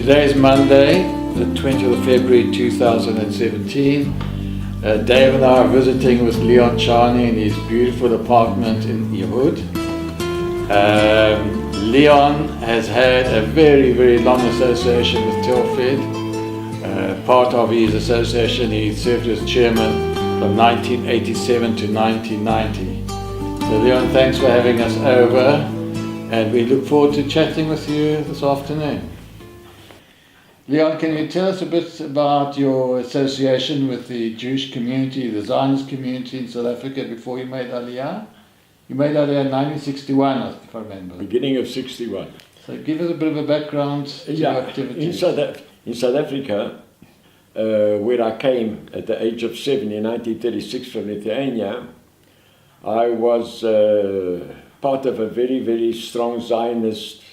Today is Monday, the 20th of February 2017. Dave and I are visiting with Leon Charney in his beautiful apartment in Yehud. Leon has had a very, very long association with Telfed. Part of his association, he served as chairman from 1987 to 1990. So Leon, thanks for having us over, and we look forward to chatting with you this afternoon. Leon, can you tell us a bit about your association with the Jewish community, the Zionist community in South Africa before you made Aliyah? You made Aliyah in 1961, if I remember. Beginning of 61. So give us a bit of a background to your activities. In South Africa, where I came at the age of 7 in 1936 from Lithuania, I was part of a very, very strong Zionist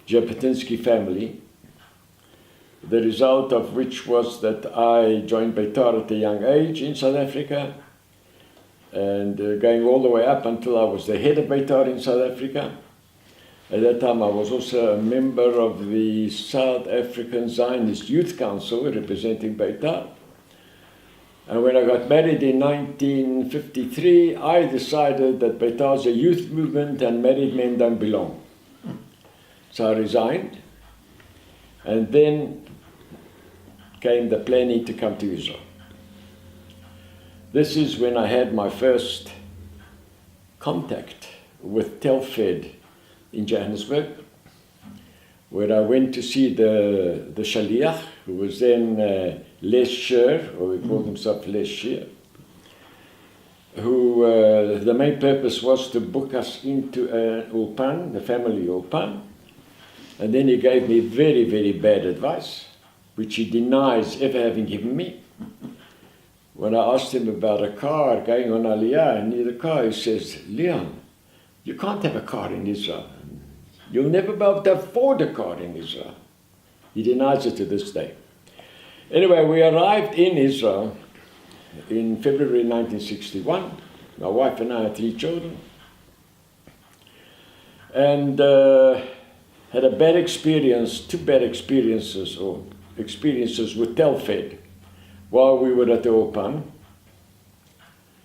Jabotinsky family, the result of which was that I joined Beitar at a young age in South Africa, and going all the way up until I was the head of Beitar in South Africa. At that time I was also a member of the South African Zionist Youth Council representing Beitar. And when I got married in 1953, I decided that Beitar is a youth movement and married men don't belong. So I resigned, and then came the planning to come to Israel. This is when I had my first contact with Telfed in Johannesburg, where I went to see the Shaliach, who was then Les Sher, or he called himself Les Sher, who the main purpose was to book us into an Ulpan, the family Ulpan, and then he gave me very, very bad advice, which he denies ever having given me. When I asked him about a car going on Aliyah and need a car, he says, Leon, you can't have a car in Israel. You'll never be able to afford a car in Israel. He denies it to this day. Anyway, we arrived in Israel in February 1961. My wife and I had 3 children. And had a bad experience, 2 bad experiences with Telfed while we were at the Ulpan.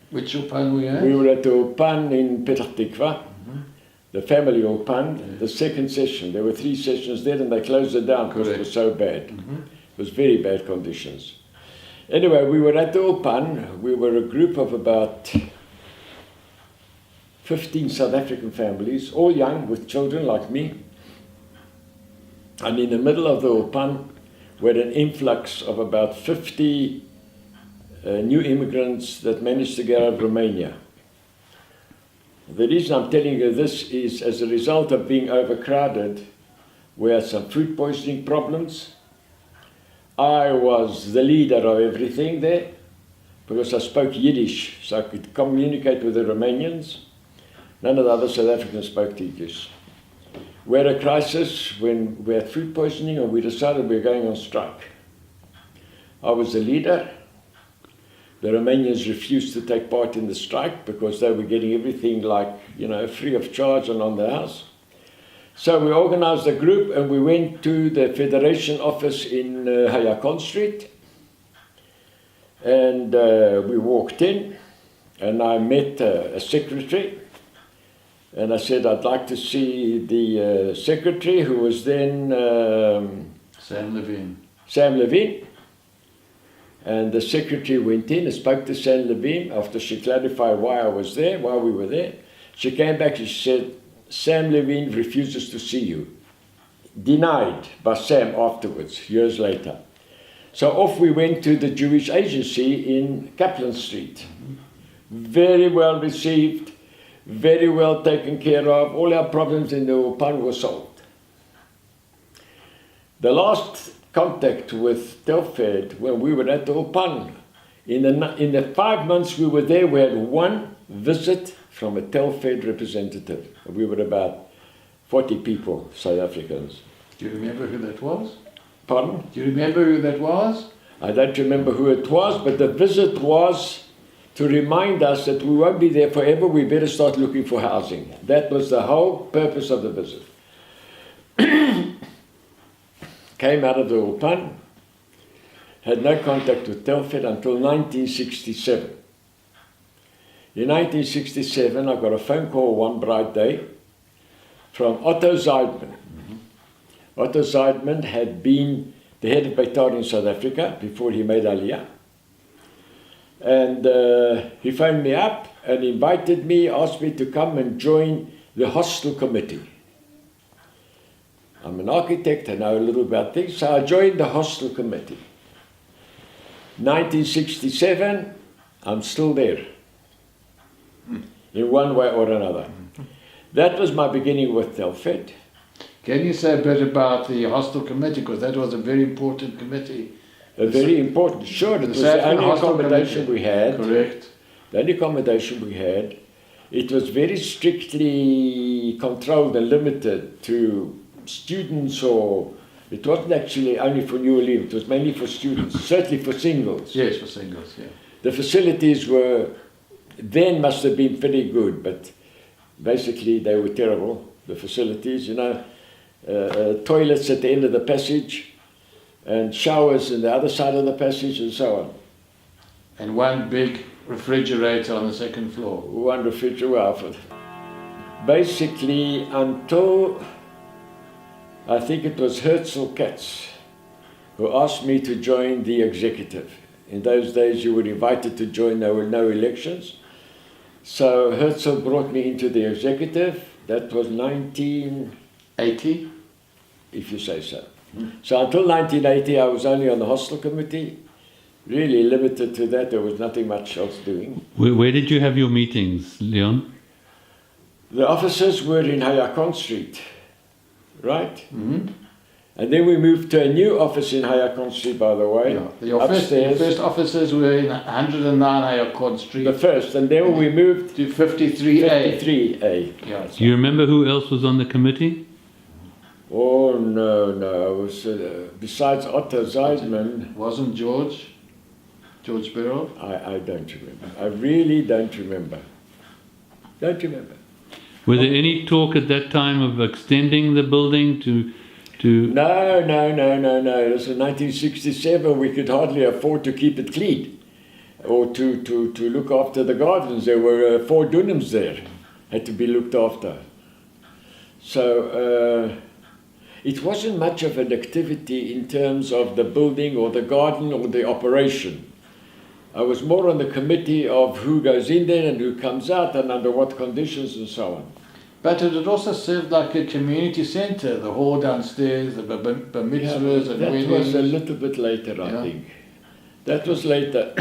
Which Ulpan were you at? We were at the Ulpan in Petah Tikva, the family Ulpan, the second session. There were 3 sessions there and they closed it down because it was so bad. It was very bad conditions. Anyway, we were at the Ulpan. We were a group of about 15 South African families, all young with children like me. And in the middle of the Ulpan, we had an influx of about 50 new immigrants that managed to get out of Romania. The reason I'm telling you this is as a result of being overcrowded, we had some food poisoning problems. I was the leader of everything there because I spoke Yiddish, so I could communicate with the Romanians. None of the other South Africans spoke Yiddish. We had a crisis when we had food poisoning and we decided we were going on strike. I was the leader. The Romanians refused to take part in the strike because they were getting everything like, free of charge and on the house. So we organized a group and we went to the Federation office in Hayakon Street. And we walked in and I met a secretary. And I said, I'd like to see the secretary, who was then Sam Levine. Sam Levine. And the secretary went in and spoke to Sam Levine after she clarified why I was there, why we were there. She came back and she said, Sam Levine refuses to see you. Denied by Sam afterwards, years later. So off we went to the Jewish Agency in Kaplan Street. Very well received. Very well taken care of. All our problems in the Ulpan were solved. The last contact with Telfed when we were at the Ulpan, in the 5 months we were there, we had 1 visit from a Telfed representative. We were about 40 people, South Africans. Do you remember who that was? Pardon? Do you remember who that was? I don't remember who it was, but the visit was to remind us that we won't be there forever, we better start looking for housing. That was the whole purpose of the visit. came out of the Ulpan, had no contact with Telford until 1967. In 1967, I got a phone call one bright day from Otto Zeidman. Otto Zeidman had been the head of Beitar in South Africa before he made Aliyah. And he phoned me up and invited me, asked me to come and join the hostel committee. I'm an architect, I know a little about things, so I joined the hostel committee. 1967, I'm still there, in one way or another. That was my beginning with Telford. Can you say a bit about the hostel committee, because that was a very important committee? A very important, sure, it was the only accommodation we had. Correct. The only accommodation we had. It was very strictly controlled and limited to students, or it wasn't actually only for New Olim, it was mainly for students, certainly for singles. Yes, for singles, yeah. The facilities were, then must have been pretty good, but basically they were terrible, the facilities, you know, toilets at the end of the passage, and showers in the other side of the passage, and so on. And one big refrigerator on the second floor. One refrigerator. Basically, until I think it was Herzl Katz who asked me to join the executive. In those days, you were invited to join, there were no elections. So Herzl brought me into the executive. That was 1980, if you say so. So until 1980, I was only on the hostel committee, really limited to that. There was nothing much else doing. Where did you have your meetings, Leon? The offices were in Hayakon Street, right? Mm-hmm. And then we moved to a new office in Hayakon Street, by the way. Yeah. Your first offices were in 109 Hayakon Street. The first, and then we moved to 53A. 53A. Yeah. Do you remember who else was on the committee? Oh, no. It was, besides Otto Zeidman, Wasn't George Beryl? I don't remember. I really don't remember. Don't remember. Was there any talk at that time of extending the building to No. It was in 1967. We could hardly afford to keep it clean or to look after the gardens. There were 4 dunams there, had to be looked after. So it wasn't much of an activity in terms of the building or the garden or the operation. I was more on the committee of who goes in there and who comes out and under what conditions and so on. But it had also served like a community centre, the hall downstairs, the bar mitzvahs and that weddings. was a little bit later, I think. That was later.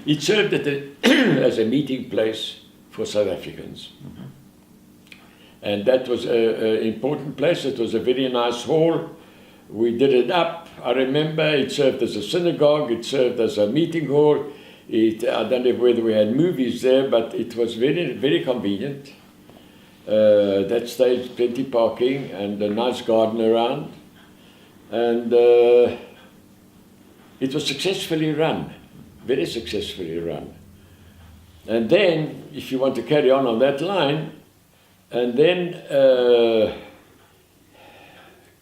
It served as a meeting place for South Africans. Mm-hmm. And that was an important place. It was a very nice hall. We did it up. I remember it served as a synagogue. It served as a meeting hall. I don't know whether we had movies there, but it was very, very convenient. That stage, plenty parking and a nice garden around. And it was successfully run, very successfully run. And then, if you want to carry on that line, and then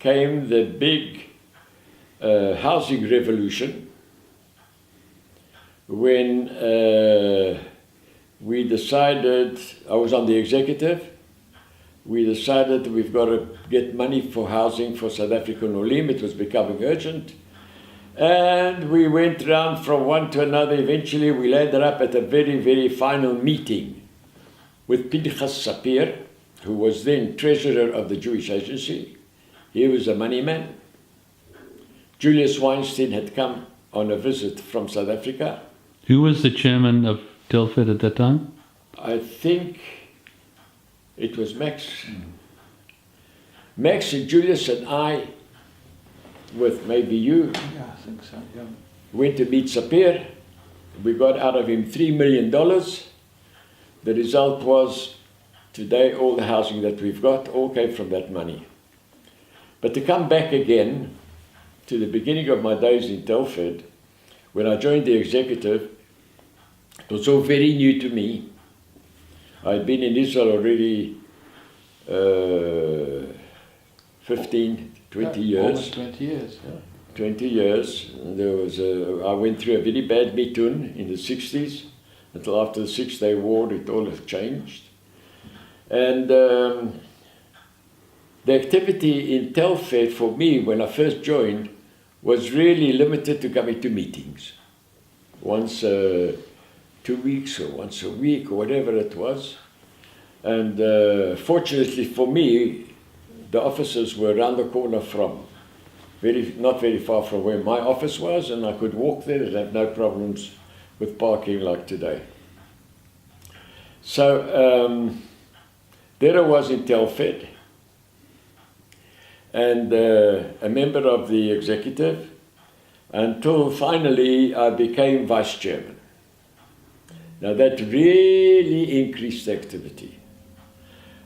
came the big housing revolution, when we decided, I was on the executive, we decided we've got to get money for housing for South African Olim. It was becoming urgent. And we went round from one to another. Eventually we landed up at a very, very final meeting with Pinchas Sapir, who was then treasurer of the Jewish Agency. He was a money man. Julius Weinstein had come on a visit from South Africa. Who was the chairman of Telford at that time? I think it was Max. Max and Julius and I, with maybe you, Yeah, I think so, yeah. went to meet Sapir. We got out of him $3 million. The result was, today all the housing that we've got all came from that money. But to come back again to the beginning of my days in Telford, when I joined the executive, it was all very new to me. I'd been in Israel already 15, 20 Yeah, years. Almost 20 years, yeah. 20 years. I went through a very bad mitun in the 60s. Until after the Six-Day War, it all has changed. And the activity in Telfed for me, when I first joined, was really limited to coming to meetings. Once 2 weeks or once a week or whatever it was. And fortunately for me, the offices were around the corner from, not very far from where my office was, and I could walk there and have no problems with parking like today. So there I was in Telfed, and a member of the executive, until finally I became vice chairman. Now that really increased activity.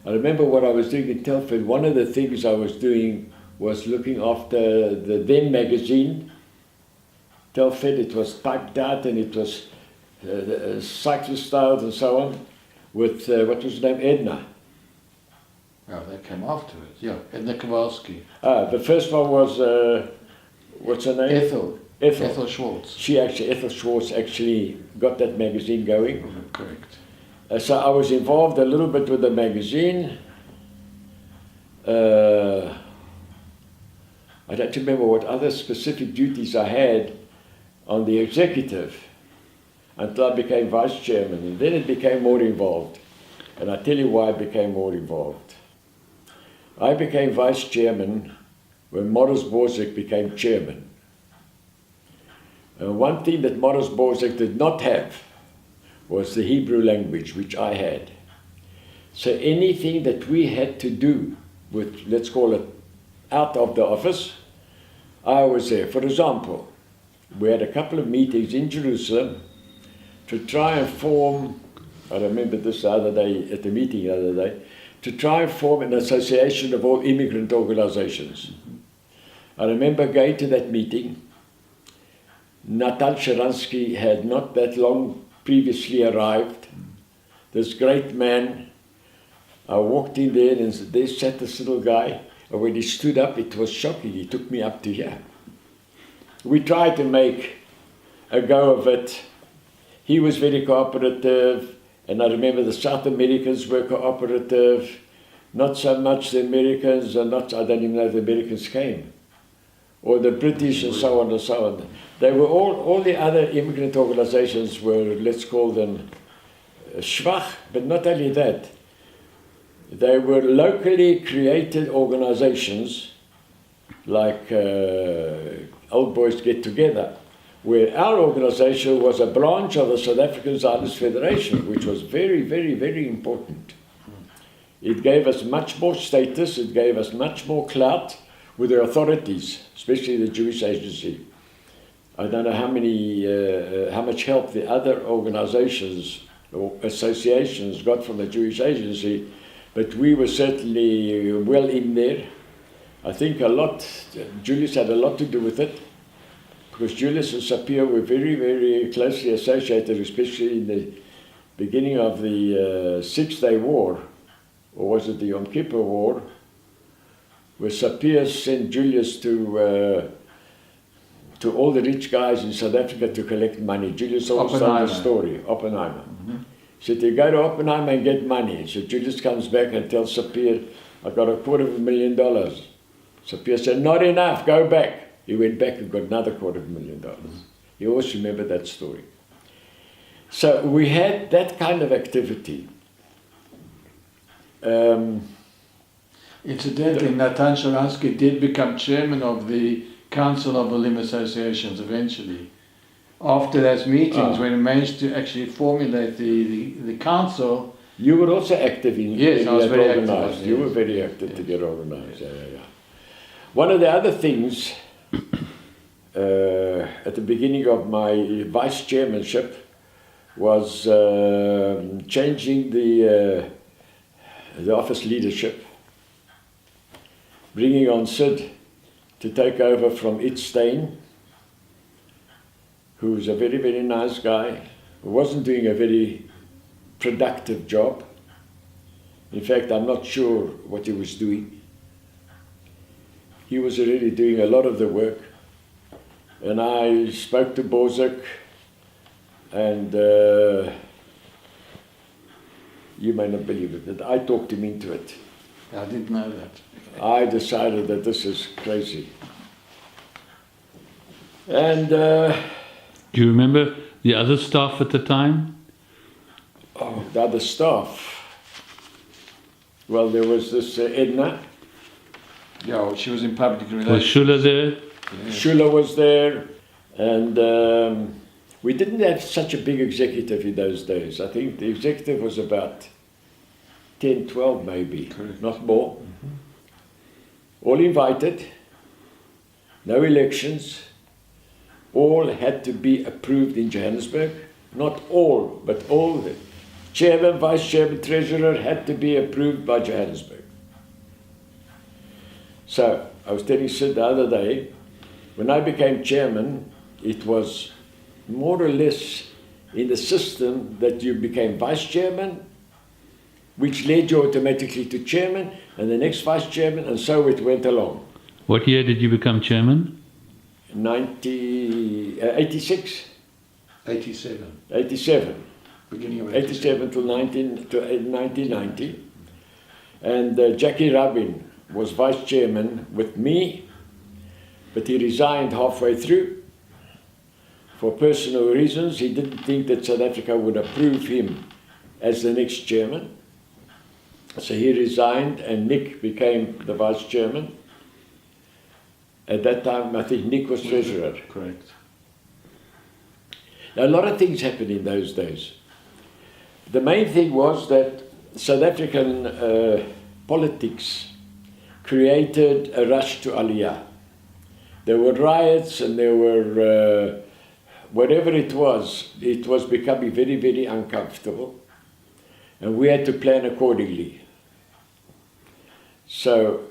I remember what I was doing in Telfed. One of the things I was doing was looking after the then magazine. Telfed, it was typed out and it was cyclist styles and so on, with, what was her name, Edna. Well, they came afterwards, yeah. Edna Kowalski. The first one was, what's her name? Ethel. Ethel. Ethel Schwartz. Ethel Schwartz actually got that magazine going. Correct. So I was involved a little bit with the magazine. I don't remember what other specific duties I had on the executive until I became vice chairman, and then it became more involved. And I'll tell you why it became more involved. I became vice chairman when Morris Borzek became chairman. One thing that Morris Borzek did not have was the Hebrew language, which I had. So anything that we had to do with, let's call it, out of the office, I was there. For example, we had a couple of meetings in Jerusalem to try and form, I remember this the other day, at the meeting the other day, to try and form an association of all immigrant organizations. I remember going to that meeting. Natan Sharansky had not that long previously arrived. This great man, I walked in there and there sat this little guy. And when he stood up, it was shocking. He took me up to here. We tried to make a go of it. He was very cooperative, and I remember the South Americans were cooperative. Not so much the Americans, I don't even know if the Americans came, or the British and so on and so on. They were all the other immigrant organizations were, let's call them, schwach, but not only that. They were locally created organizations like Old Boys Get Together, where our organization was a branch of the South African Zionist Federation, which was very, very, very important. It gave us much more status, it gave us much more clout with the authorities, especially the Jewish Agency. I don't know how much help the other organizations or associations got from the Jewish Agency, but we were certainly well in there. I think Julius had a lot to do with it, because Julius and Sapir were very, very closely associated, especially in the beginning of the Six-Day War, or was it the Yom Kippur War, where Sapir sent Julius to all the rich guys in South Africa to collect money. Julius always told the story, Oppenheimer. Mm-hmm. He said, you go to Oppenheimer and get money. So Julius comes back and tells Sapir, I got $250,000. Sapir said, not enough, go back. He went back and got another $250,000. He always remembered that story. So we had that kind of activity. Incidentally, Natan Sharansky did become chairman of the Council of Olim Associations eventually. After those meetings, when he managed to actually formulate the council. You were also active in yes, I was very active. You were very active to get organized. Yeah. One of the other things at the beginning of my vice chairmanship was changing the office leadership, bringing on Sid to take over from Itzstein, who was a very, very nice guy, who wasn't doing a very productive job. In fact, I'm not sure what he was doing. he was already doing a lot of the work. And I spoke to Borzek, and you may not believe it, that I talked him into it. I didn't know that. I decided that this is crazy. And Do you remember the other staff at the time? the other staff, well, there was this Edna, Yeah, she was in public Was relations. Shula there? Shula was there, and we didn't have such a big executive in those days. I think the executive was about 10, 12 maybe, Correct. not more. All invited, no elections, all had to be approved in Johannesburg. Not all, but all. The chairman, vice chairman, treasurer had to be approved by Johannesburg. So, I was telling Sid the other day, when I became chairman, it was more or less in the system that you became vice chairman, which led you automatically to chairman, and the next vice chairman, and so it went along. What year did you become chairman? 86, 87. 87, Beginning of 87 to 1990. And Jackie Rabin was vice chairman with me, but he resigned halfway through. For personal reasons, he didn't think that South Africa would approve him as the next chairman. So he resigned and Nick became the vice chairman. At that time, I think Nick was treasurer. Correct. Now, a lot of things happened in those days. The main thing was that South African politics created a rush to Aliyah. There were riots and there were, whatever it was becoming very, very uncomfortable. And we had to plan accordingly. So,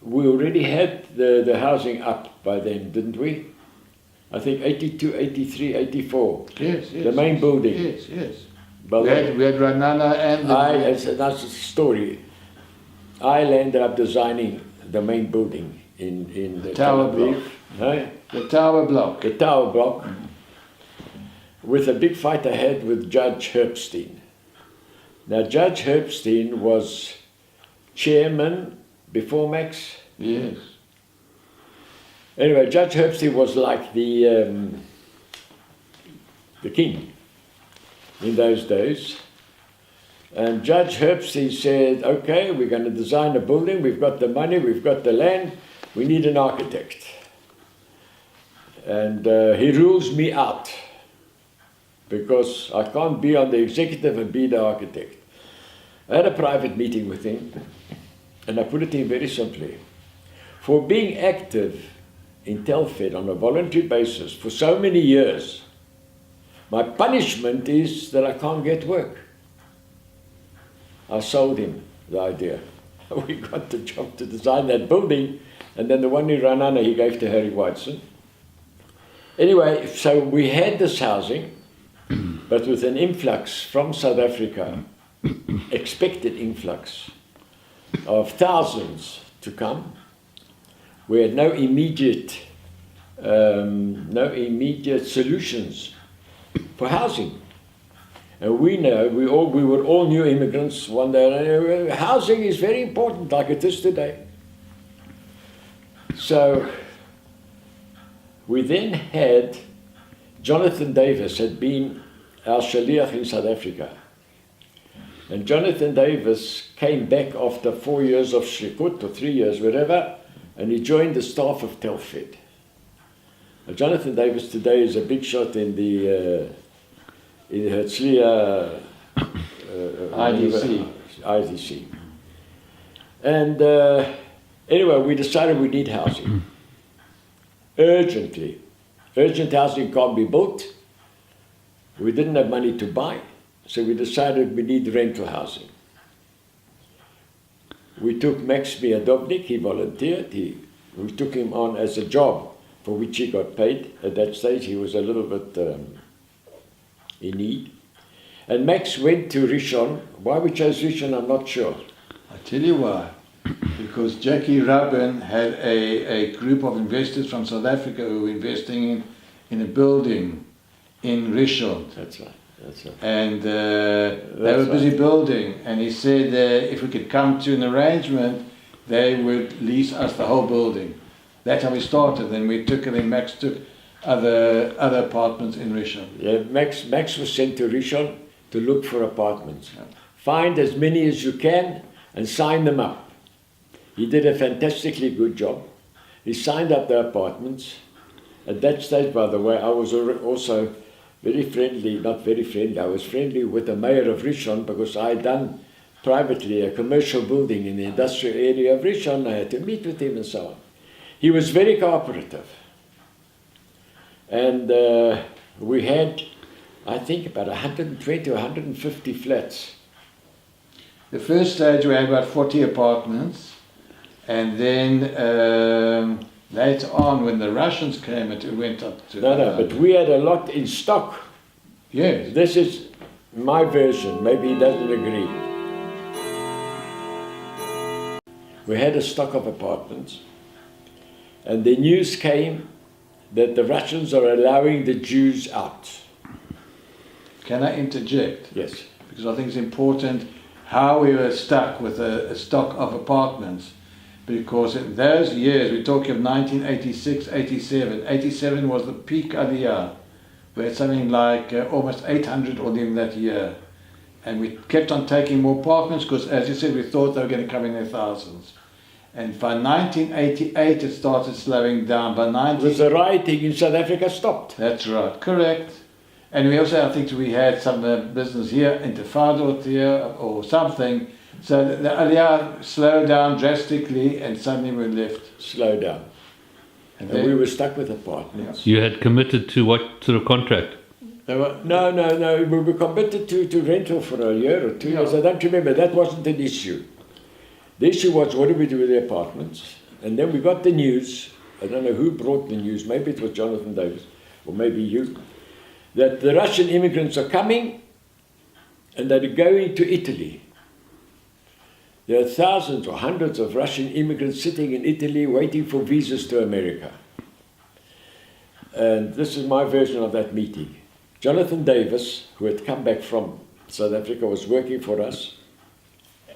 we already had the housing up by then, didn't we? I think 82, 83, 84. Yes, yes. The main building. Yes, yes. But We had Ranana and that's a story. I ended up designing the main building in the Tower Tel Aviv. block. Huh? the tower block. The tower block, with a big fight I had with Judge Herbstein. Now, Judge Herbstein was chairman before Max. Yes. Anyway, Judge Herbstein was like the king in those days. And Judge Herbstein said, okay, we're going to design a building, we've got the money, we've got the land, we need an architect. And he rules me out because I can't be on the executive and be the architect. I had a private meeting with him, and I put it in very simply. For being active in Telfed on a voluntary basis for so many years, my punishment is that I can't get work. I sold him the idea. We got the job to design that building, and then the one in Ranana he gave to Harry Whiteson. Anyway, so we had this housing, but with an influx from South Africa, expected influx of thousands to come. We had no immediate solutions for housing. And we know, we were all new immigrants one day. Housing is very important, like it is today. So we then had, Jonathan Davis had been our shaliach in South Africa. And Jonathan Davis came back after 4 years of shlichut, or 3 years, whatever, and he joined the staff of Telfed. Now, Jonathan Davis today is a big shot in the Herzliya IDC. And anyway, we decided we need housing. Urgently. Urgent housing can't be built. We didn't have money to buy, so we decided we need rental housing. We took Max Miadovnik, he volunteered, we took him on as a job for which he got paid. At that stage he was a little bit in need. And Max went to Rishon. Why we chose Rishon, I'm not sure. I Tell you why. Because Jackie Robin had a group of investors from South Africa who were investing in a building in Richmond. That's right. That's right. And they were busy building, and he said if we could come to an arrangement, they would lease us the whole building. That's how we started. Then we took, and then Max took other apartments in Richmond. Yeah, Max was sent to Richmond to look for apartments. Find as many as you can and sign them up. He did a fantastically good job. He signed up the apartments. At that stage, by the way, I was also very friendly, not very friendly, I was friendly with the mayor of Richmond because I had done privately a commercial building in the industrial area of Richmond. I had to meet with him and so on. He was very cooperative. And we had, I think, about 120 or 150 flats. The first stage we had about 40 apartments, and then later on when the Russians came it went up to... No, but we had a lot in stock. Yes. This is my version, maybe he doesn't agree. We had a stock of apartments, and the news came that the Russians are allowing the Jews out. Can I interject? Yes. Because I think it's important how we were stuck with a stock of apartments. Because in those years, we're talking of 1986, 87. 87 was the peak Aliyah. We had something like almost 800 on them that year. And we kept on taking more apartments because, as you said, we thought they were going to come in their thousands. And by 1988, it started slowing down. By Because the rioting in South Africa stopped. That's right, correct. And we also, I think we had some business here, Intifada here or something. So the Aliyah slowed down drastically and suddenly we left. Slow down. And we were stuck with apartments. You had committed to what sort of contract? No. We were committed to rental for a year or 2 years. I don't remember. That wasn't an issue. The issue was, what do we do with the apartments? And then we got the news. I don't know who brought the news. Maybe it was Jonathan Davis, or maybe you. That the Russian immigrants are coming and they're going to Italy. There are thousands or hundreds of Russian immigrants sitting in Italy waiting for visas to America. And this is my version of that meeting. Jonathan Davis, who had come back from South Africa, was working for us,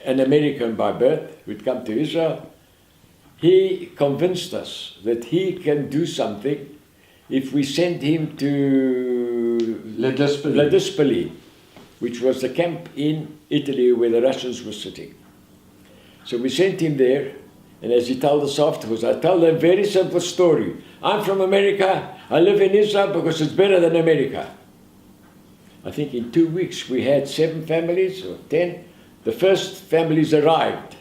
an American by birth, who'd come to Israel. He convinced us that he can do something if we send him to Ladispoli, which was the camp in Italy where the Russians were sitting. So we sent him there, and as he told us afterwards, I told him a very simple story. I'm from America, I live in Israel because it's better than America. I think in 2 weeks we had 7 families, or 10. The first families arrived.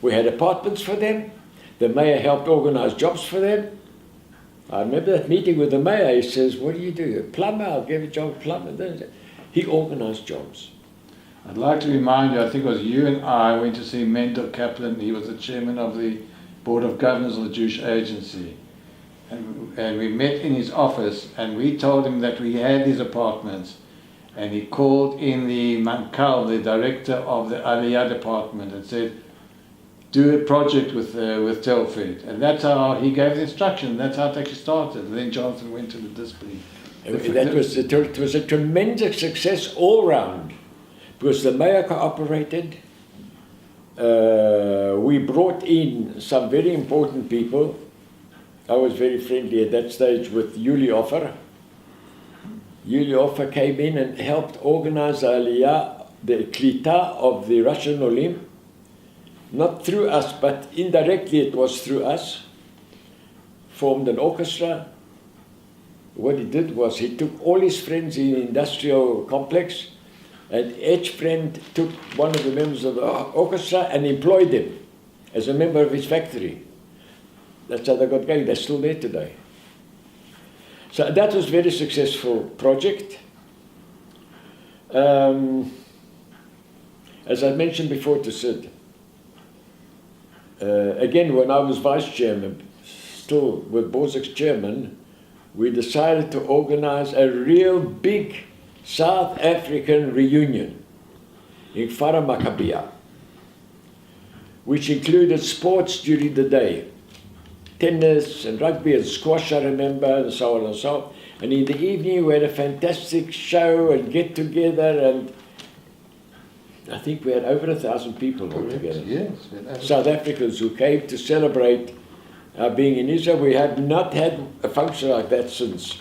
We had apartments for them. The mayor helped organize jobs for them. I remember that meeting with the mayor. He says, what do you do? A plumber? I'll give you a job, plumber. He organized jobs. I'd like to remind you, I think it was you and I went to see Mendel Kaplan. He was the chairman of the Board of Governors of the Jewish Agency. And we met in his office, and we told him that we had these apartments. And he called in the Mankal, the director of the Aliyah department, and said, do a project with Telfed. And that's how he gave the instruction. That's how it actually started. And then Jonathan went to the discipline. It was a tremendous success all round, because the mayor cooperated. We brought in some very important people. I was very friendly at that stage with Yuli Offer. Yuli Offer came in and helped organize the Aliyah, the Klita of the Russian Olim. Not through us, but indirectly it was through us. Formed an orchestra. What he did was he took all his friends in the industrial complex, and each friend took one of the members of the orchestra and employed them as a member of his factory. That's how they got going. They're still there today. So that was a very successful project. As I mentioned before to Sid, again, when I was vice chairman, still with Bozek's chairman, we decided to organize a real big South African reunion in Kfar Maccabia. which included sports during the day. Tennis and rugby and squash, I remember, and so on and so on. And in the evening, we had a fantastic show and get together, and I think we had over 1,000 people altogether. Yes. South Africans who came to celebrate our being in Israel. We have not had a function like that since.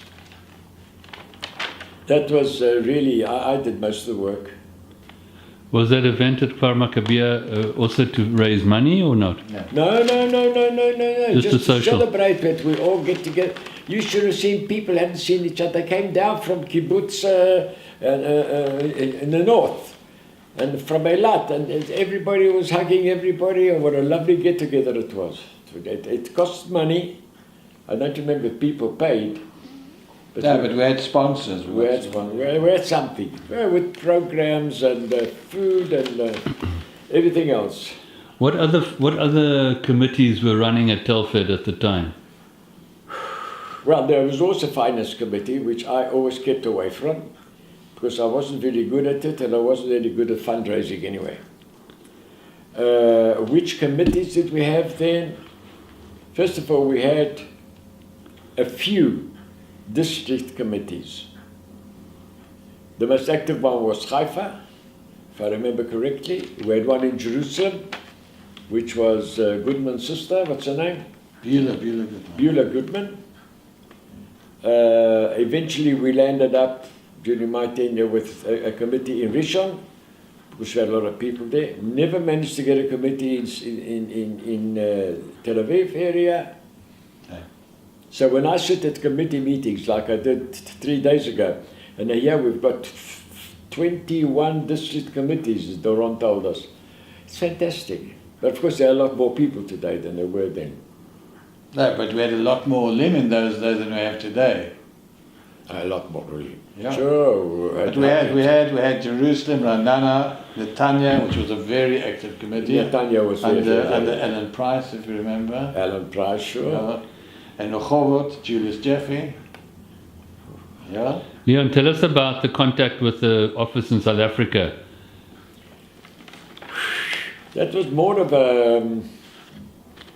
That was really, I did most of the work. Was that event at Kfar Maccabea also to raise money or not? No. Just to a social. celebrate that we all get together. You should have seen people hadn't seen each other. They came down from kibbutz in the north and from Eilat, and everybody was hugging everybody, and what a lovely get together it was. It cost money. I don't remember if people paid. But we had sponsors. We had something. With programs and food and everything else. What other committees were running at Telford at the time? Well, there was also a finance committee, which I always kept away from, because I wasn't very good at it, and I wasn't very good at fundraising anyway. Which committees did we have then? First of all, we had a few district committees. The most active one was Haifa, if I remember correctly. We had one in Jerusalem, which was Goodman's sister. What's her name? Beulah Goodman. Beulah Goodman. Eventually, we landed up during my tenure with a committee in Rishon, because we had a lot of people there. Never managed to get a committee in Tel Aviv area. So when I sit at committee meetings, like I did 3 days ago, and here we've got 21 district committees, as Doron told us. It's fantastic. But of course, there are a lot more people today than there were then. No, but we had a lot more lim in those days than we have today. A lot more, really. Yeah. Sure. But we had Jerusalem, Ranana, Netanya, which was a very active committee. Netanya was there. Under Alan Price, if you remember. Alan Price, sure. Yeah. And Rehovot, Julius Jeffy. Yeah. Leon, tell us about the contact with the office in South Africa. That was more of a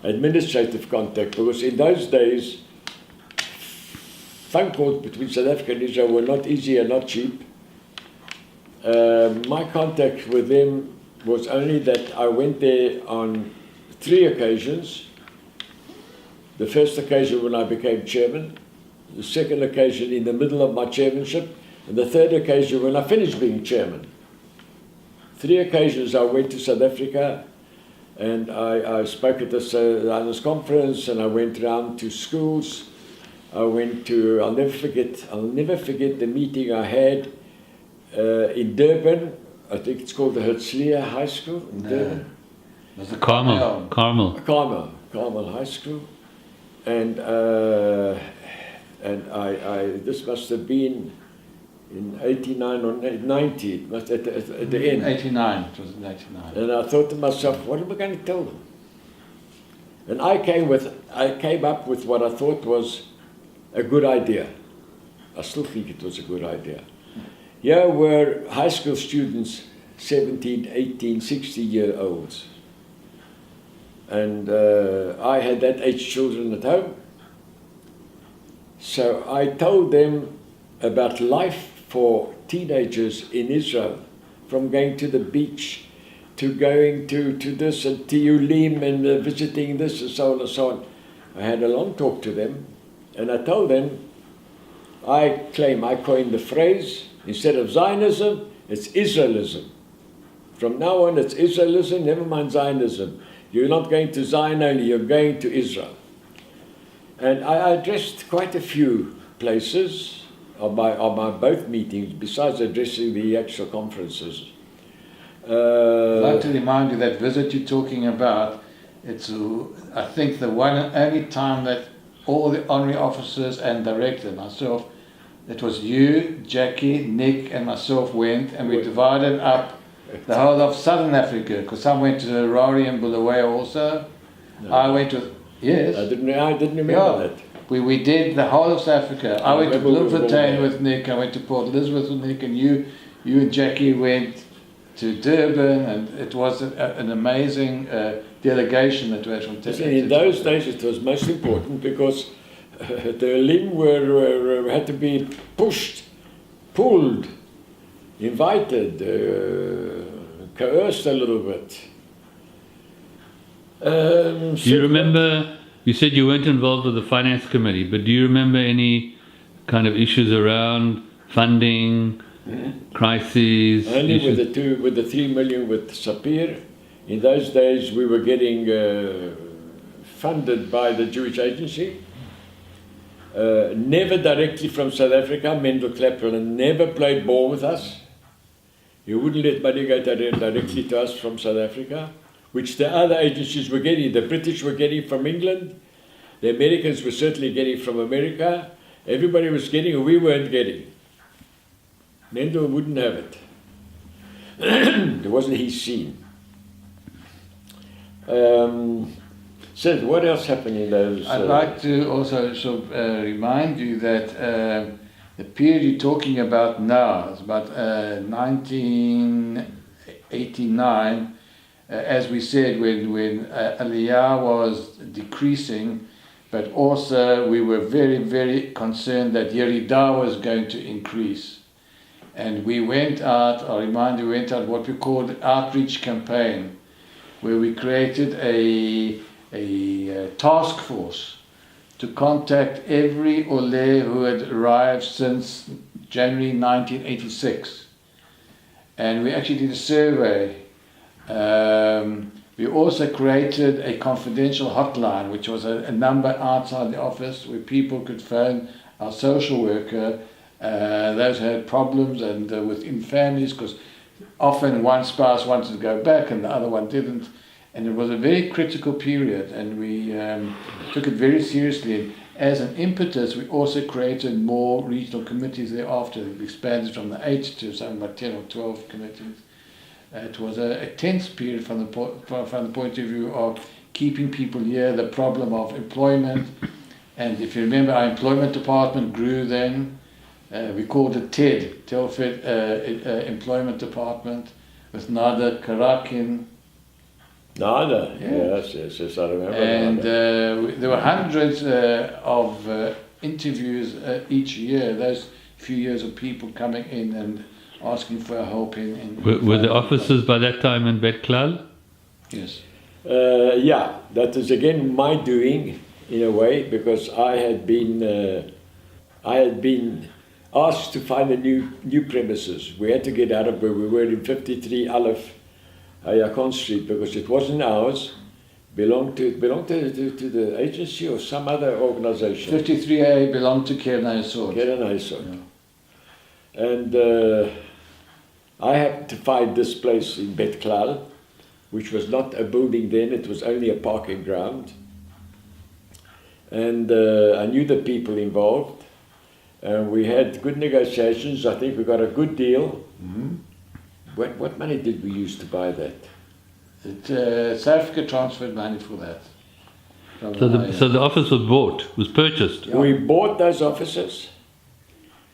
administrative contact, because in those days, phone calls between South Africa and Israel were not easy and not cheap. My contact with them was only that I went there on 3 occasions. The first occasion when I became chairman, the second occasion in the middle of my chairmanship, and the third occasion when I finished being chairman. 3 occasions I went to South Africa, and I spoke at this Linus conference, and I went around to schools. I went to, I'll never forget the meeting I had in Durban. I think it's called the Herzliya High School in Durban. It was the Carmel High School. And this must have been in 89 or 90, it must at the end. 89, it was in 89. And I thought to myself, what am I going to tell them? And I came up with what I thought was a good idea. I still think it was a good idea. Here were high school students, 17, 18, 60-year-olds. And I had that age children at home. So I told them about life for teenagers in Israel, from going to the beach to going to this and Tiyulim and visiting this and so on and so on. I had a long talk to them, and I told them, I claim I coined the phrase, instead of Zionism, it's Israelism. From now on, it's Israelism, never mind Zionism. You're not going to Zion only, you're going to Israel. And I addressed quite a few places on my both meetings, besides addressing the actual conferences. I'd like to remind you that visit you're talking about, it's I think the one and only time that all the honorary officers and director, myself, it was you, Jackie, Nick and myself went, and we divided up the whole of Southern Africa, because some went to Rari and Bulawayo also. No. I went to, yes. I didn't remember that. We did the whole of South Africa. I went to remember Bloemfontein with Nick, I went to Port Elizabeth with Nick, and you and Jackie went to Durban, and it was an amazing delegation that we had from In those days it was most important because the Elim had to be pushed, pulled, invited, coerced a little bit. Do you remember, you said you weren't involved with the finance committee, but do you remember any kind of issues around funding, crises? Only issues? with the 3 million with Sapir. In those days we were getting funded by the Jewish Agency. Never directly from South Africa. Mendel Clapperlin never played ball with us. He wouldn't let money go directly to us from South Africa, which the other agencies were getting. The British were getting from England. The Americans were certainly getting from America. Everybody was getting, and we weren't getting. Mendel wouldn't have it. It wasn't his scene. Sid, what else happened in those? I'd like to also sort of remind you that the period you're talking about now is about 1989, as we said, when Aliyah was decreasing, but also we were very, very concerned that Yeridah was going to increase. And we went out, I remind you, we went out what we called an outreach campaign, where we created a task force to contact every Ole who had arrived since January 1986. And we actually did a survey. We also created a confidential hotline, which was a number outside the office where people could phone our social worker, those who had problems and within families, because often one spouse wanted to go back and the other one didn't. And it was a very critical period, and we took it very seriously. As an impetus, we also created more regional committees thereafter. We expanded from the 8 to something like 10 or 12 committees. It was a tense period from the point of view of keeping people here, the problem of employment. And if you remember, our employment department grew then. We called it TED, Telford Employment Department, with Nada Karakin. Nada, yes, I remember. And there were hundreds of interviews each year, those few years of people coming in and asking for help in Were the officers by that time in Bet Klal? Yes. Yeah, that is again my doing in a way, because I had been asked to find a new premises. We had to get out of where we were in 53 Aleph Ayakon Street, because it wasn't ours. Belonged to the agency or some other organization. 53A belonged to Keren Hayesod. Keren Hayesod. Yeah. And I happened to find this place in Bet Klal, which was not a building then, it was only a parking ground. And I knew the people involved. And we had good negotiations. I think we got a good deal. Mm-hmm. What money did we use to buy that? South Africa transferred money for that. So the office was purchased? Yeah. We bought those offices.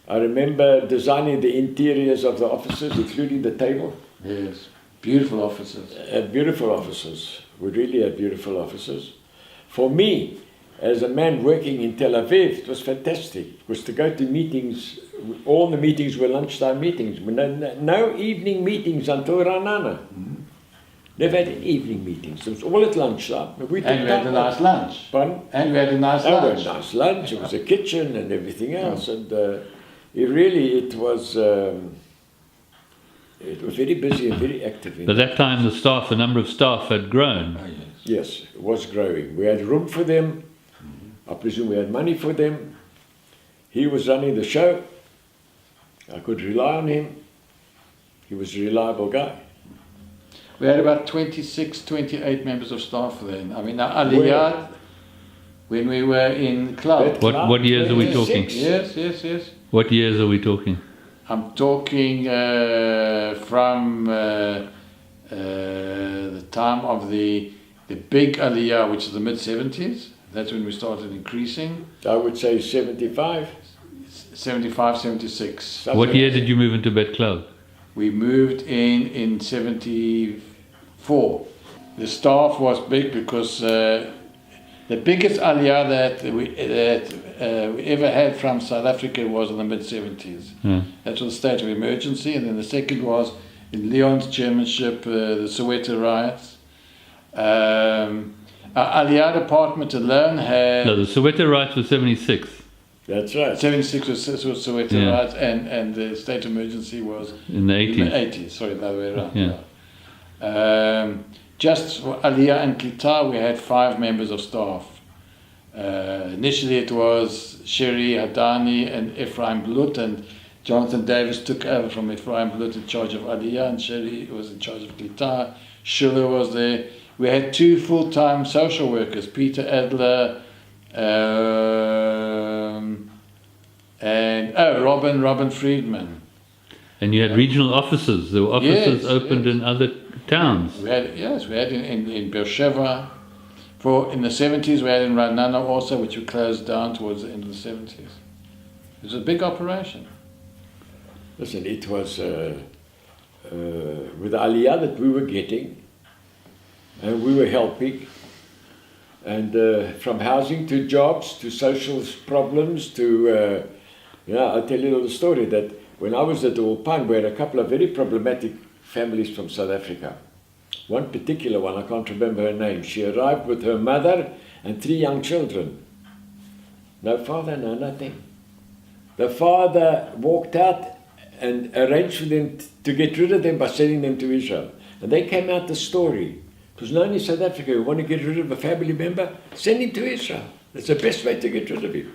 I remember designing the interiors of the offices, including the table. Yes, beautiful offices. Beautiful offices. We really had beautiful offices. For me, as a man working in Tel Aviv, it was fantastic. It was to go to meetings. All the meetings were lunchtime meetings. No evening meetings until Ranana. Mm-hmm. Never had any evening meetings. It was all at lunchtime. We had a nice lunch. Pardon? And we had a nice lunch. We had a nice lunch. It was a kitchen and everything else. And it was very busy and very active. At that time, the number of staff had grown. Oh, yes, it was growing. We had room for them. I presume we had money for them. He was running the show. I could rely on him. He was a reliable guy. We had about 26, 28 members of staff then. I mean, Aliyah, when we were in club. What years are we talking? Yes. What years are we talking? I'm talking from the time of the big Aliyah, which is the mid-70s. That's when we started increasing. I would say 75. 75, 76. What year did you move into Bet Klal? We moved in 74. The staff was big because the biggest aliyah that we ever had from South Africa was in the mid-70s. That was the state of emergency, and then the second was in Leon's chairmanship, the Soweto riots. Our aliyah department alone had... No, the Soweto riots was 76. That's right. 76 was Soweto riots, and the state of emergency was... In the 80s. In the 80s, sorry, the other way around. Yeah. Just for Aliyah and Klita, we had 5 members of staff. Initially it was Sherry Hadani and Ephraim Blut, and Jonathan Davis took over from Ephraim Blut in charge of Aliyah, and Sherry was in charge of Klita. Schuller was there. We had 2 full-time social workers, Peter Adler and Robin Friedman. And you had regional offices. There were offices Yes, opened yes. in other towns. We had in Beersheba. In the 70s, we had in Ranana also, which we closed down towards the end of the 70s. It was a big operation. Listen, it was with the aliyah that we were getting, and we were helping, and from housing to jobs to social problems to, I'll tell you a little story that when I was at the Ulpan, we had a couple of very problematic families from South Africa. One particular one, I can't remember her name. She arrived with her mother and 3 young children. No father, no nothing. The father walked out and arranged for them to get rid of them by sending them to Israel. And they came out the story. It was known in South Africa, you want to get rid of a family member, send him to Israel. That's the best way to get rid of him.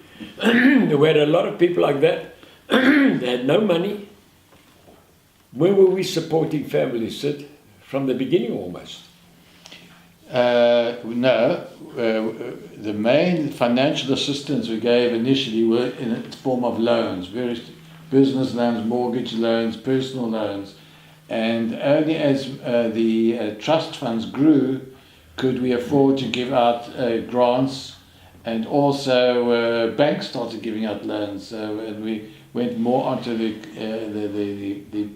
We had a lot of people like that. They had no money. When were we supporting families, Sid? From the beginning almost. No, the main financial assistance we gave initially were in the form of loans, various business loans, mortgage loans, personal loans, and only as the trust funds grew could we afford to give out grants, and also banks started giving out loans, and we went more onto the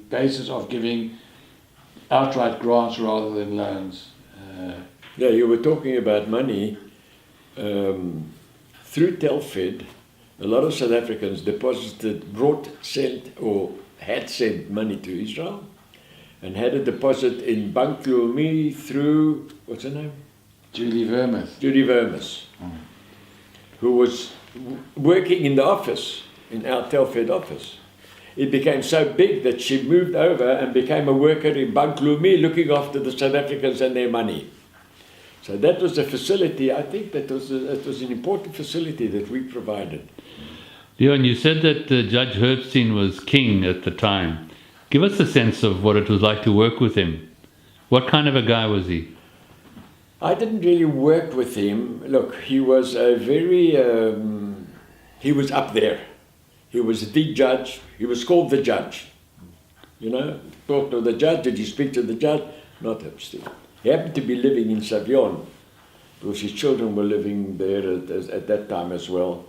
basis of giving outright grants rather than loans. Yeah, you were talking about money. Through Telfed, a lot of South Africans had sent money to Israel and had a deposit in Bank Leumi through, what's her name? Julie Vermuth. Judy Vermus, who was working in the office, in our Telfed office. It became so big that she moved over and became a worker in Bank Leumi looking after the South Africans and their money. So that was a facility, I think that was an important facility that we provided. Leon, you said that Judge Herbstein was king at the time. Give us a sense of what it was like to work with him. What kind of a guy was he? I didn't really work with him. Look, he was he was up there. He was the judge. He was called the judge. You know, talk to the judge. Did you speak to the judge? Not Herbstein. He happened to be living in Savion because his children were living there at that time as well.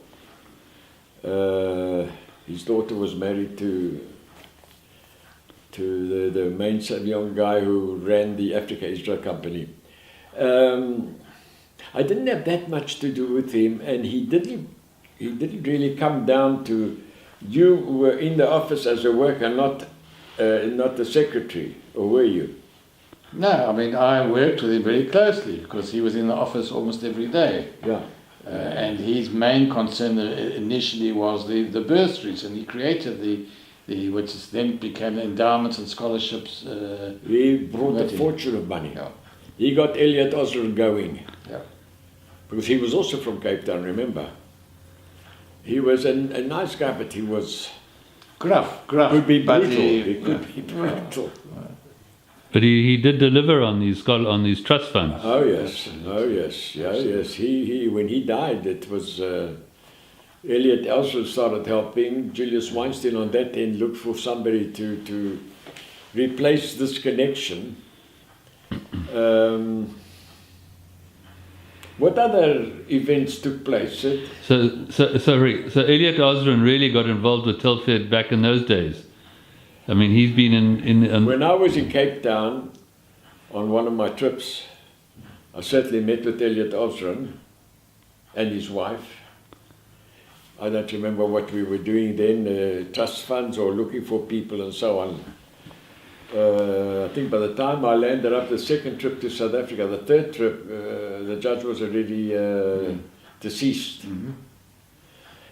His daughter was married to the main Savion guy who ran the Africa Israel Company. I didn't have that much to do with him, and he didn't really come down to, you were in the office as a worker, not the secretary, or were you? No, I mean, I worked with him very closely because he was in the office almost every day. Yeah. And his main concern initially was the bursaries, and he created the which then became endowments and scholarships. He brought a fortune of money. Yeah. He got Elliot Osborne going. Yeah. Because he was also from Cape Town, remember? He was a nice guy, but he was... Gruff. Could be but brutal. He could be brutal. But he did deliver on these trust funds. Oh yes, yes. He when he died, it was Elliot Ellsworth started helping. Julius Weinstein on that end looked for somebody to replace this connection. What other events took place? So Elliot Osborne really got involved with Telfed back in those days. I mean, he's been in When I was in Cape Town on one of my trips, I certainly met with Elliot Osron and his wife. I don't remember what we were doing then, trust funds or looking for people and so on. I think by the time I landed up the second trip to South Africa, the third trip, the judge was already deceased.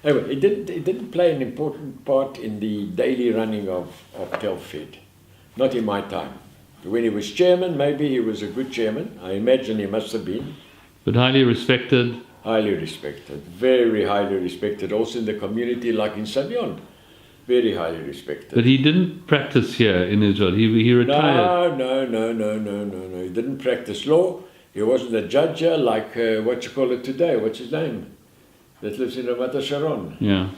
Anyway, it didn't play an important part in the daily running of Telfed, not in my time. When he was chairman, maybe he was a good chairman. I imagine he must have been. but highly respected. Highly respected, very highly respected, also in the community like in Savion. Very highly respected. But he didn't practice here in Israel. He retired. No. He didn't practice law. He wasn't a judge here like, what you call it today, what's his name? That lives in Ramat Sharon. Yeah.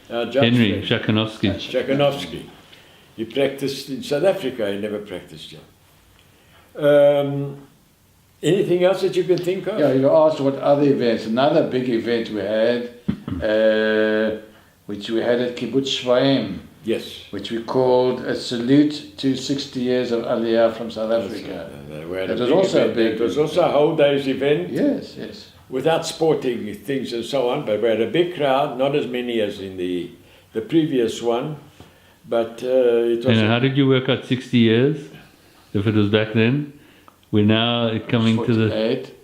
Judge Henry friend. Shakanovsky. Shakanovsky. He practiced in South Africa, he never practiced here. Anything else that you can think of? Yeah, you asked what other events. Another big event we had, which we had at Kibbutz Shvaim, Yes. which we called a salute to 60 years of Aliyah from South Africa. That was also a big It was also a whole day's event. Yes, yes. Without sporting things and so on, but we had a big crowd, not as many as in the previous one, but it was... And how did you work out 60 years? If it was back then? We're now coming to the... 48.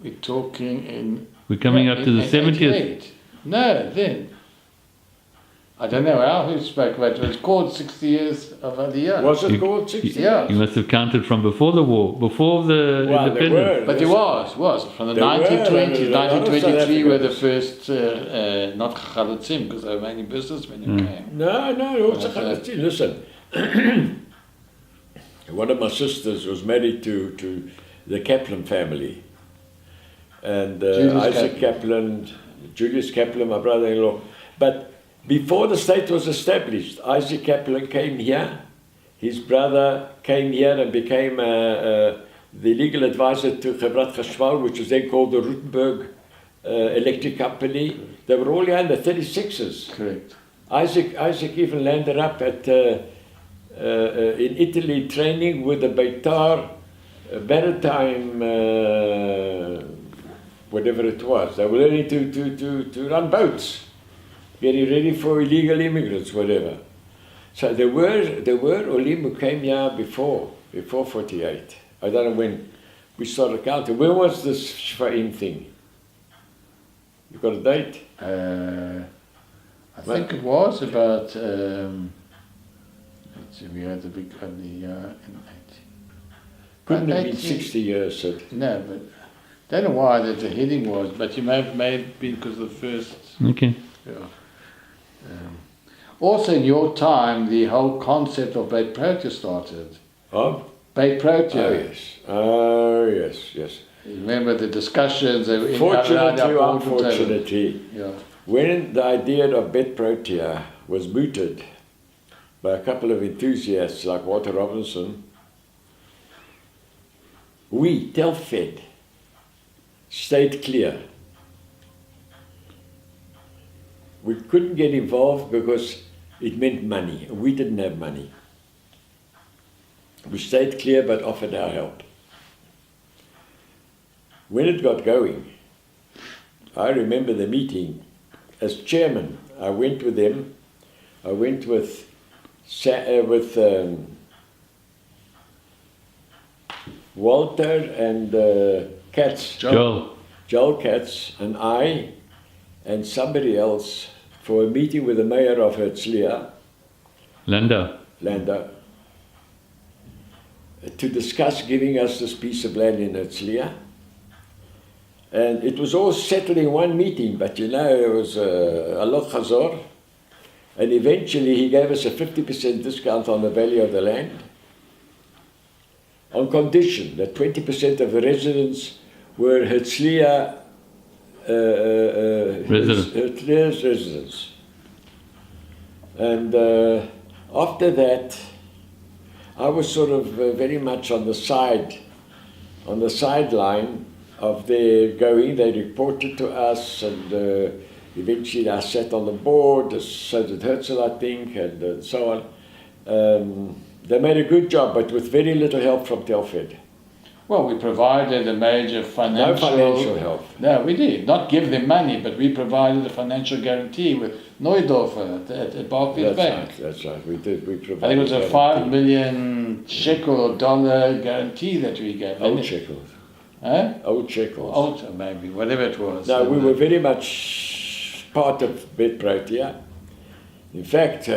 We're talking in... We're coming up to the 70th. 88. No, then. I don't know how who spoke about it. It was called 60 years of Aliyah. Was it You- called 60? Yeah. You must have counted from before the war, before the Well, there independence. were. But it was. From the There were, 1920s, a lot of South 1923 were the Africans. first, not Chalutzim, because they were mainly businessmen who came. No, also That's listen. One of my sisters was married to the Kaplan family. And Julius Isaac Kaplan, Julius Kaplan, my brother-in-law. But before the state was established, Isaac Kaplan came here. His brother came here and became the legal advisor to Chevrat Chashmal, which was then called the Rutenberg Electric Company. They were all here in the 36s. Correct. Isaac even landed up at in Italy training with the Beitar Maritime, whatever it was. They were learning to run boats, getting ready for illegal immigrants, whatever. So there were Olim who came here before 48. I don't know when we started counting. When was this Shvaim thing? You got a date? I think it was about, let's see, we had the big Aliyah in 80. Couldn't have been 80. 60 years. Sid. No, but don't know why that the heading was, but you may have been because the first. Okay. Yeah. Also, in your time, the whole concept of Beit Protea started. Huh? Beit Protea. Oh yes. Remember the discussions? They were in Fortunately, around our boardroom table. unfortunately, Yeah. when the idea of Bet Protea was mooted by a couple of enthusiasts like Walter Robinson, we, Telfed, stayed clear. We couldn't get involved because it meant money. We didn't have money. We stayed clear but offered our help. When it got going, I remember the meeting. As chairman, I went with them. I went with Walter and Katz, Joel. Joel Katz, and I, and somebody else for a meeting with the mayor of Herzliya, Landa. to discuss giving us this piece of land in Herzliya. And it was all settled in one meeting, but you know, it was a lot chazor. And eventually he gave us a 50% discount on the value of the land, on condition that 20% of the residents were Herzliya Herzliya's residents. And after that, I was sort of very much on the sideline of their going. They reported to us, and eventually I sat on the board, so did Herzl, I think, and so on. They made a good job, but with very little help from Telfed. Well, we provided a major No financial... financial help. No, we did. Not give them money, but we provided a financial guarantee with Neudorfer at Barclays Bank. That's right. We did. We I think provided. it was a guarantee. 5 million shekel or dollar guarantee that we gave. Old shekels. Huh? Old shekels. Old, maybe, whatever it was. No, we And, were very much part of Bet Protea. In fact,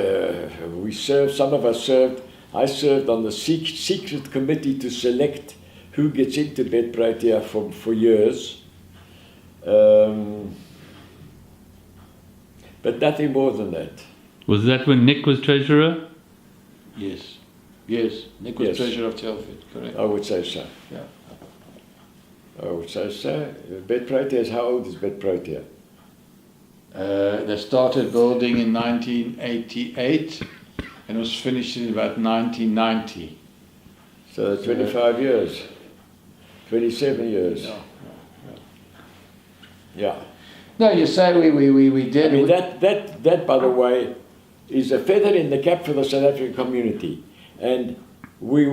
we served. Some of us served. I served on the secret committee to select who gets into Bet Protea for years. But nothing more than that. Was that when Nick was treasurer? Yes. Yes. Nick was Yes. treasurer of Telford, correct. I would say so. Yeah. I would say so. Bet Protea is, how old is Bet Protea? They started building in 1988 and was finished in about 1990. So 25 years. 27 years. Yeah. Yeah. No, you say we I did. mean, that, by the way, is a feather in the cap for the South African community. And we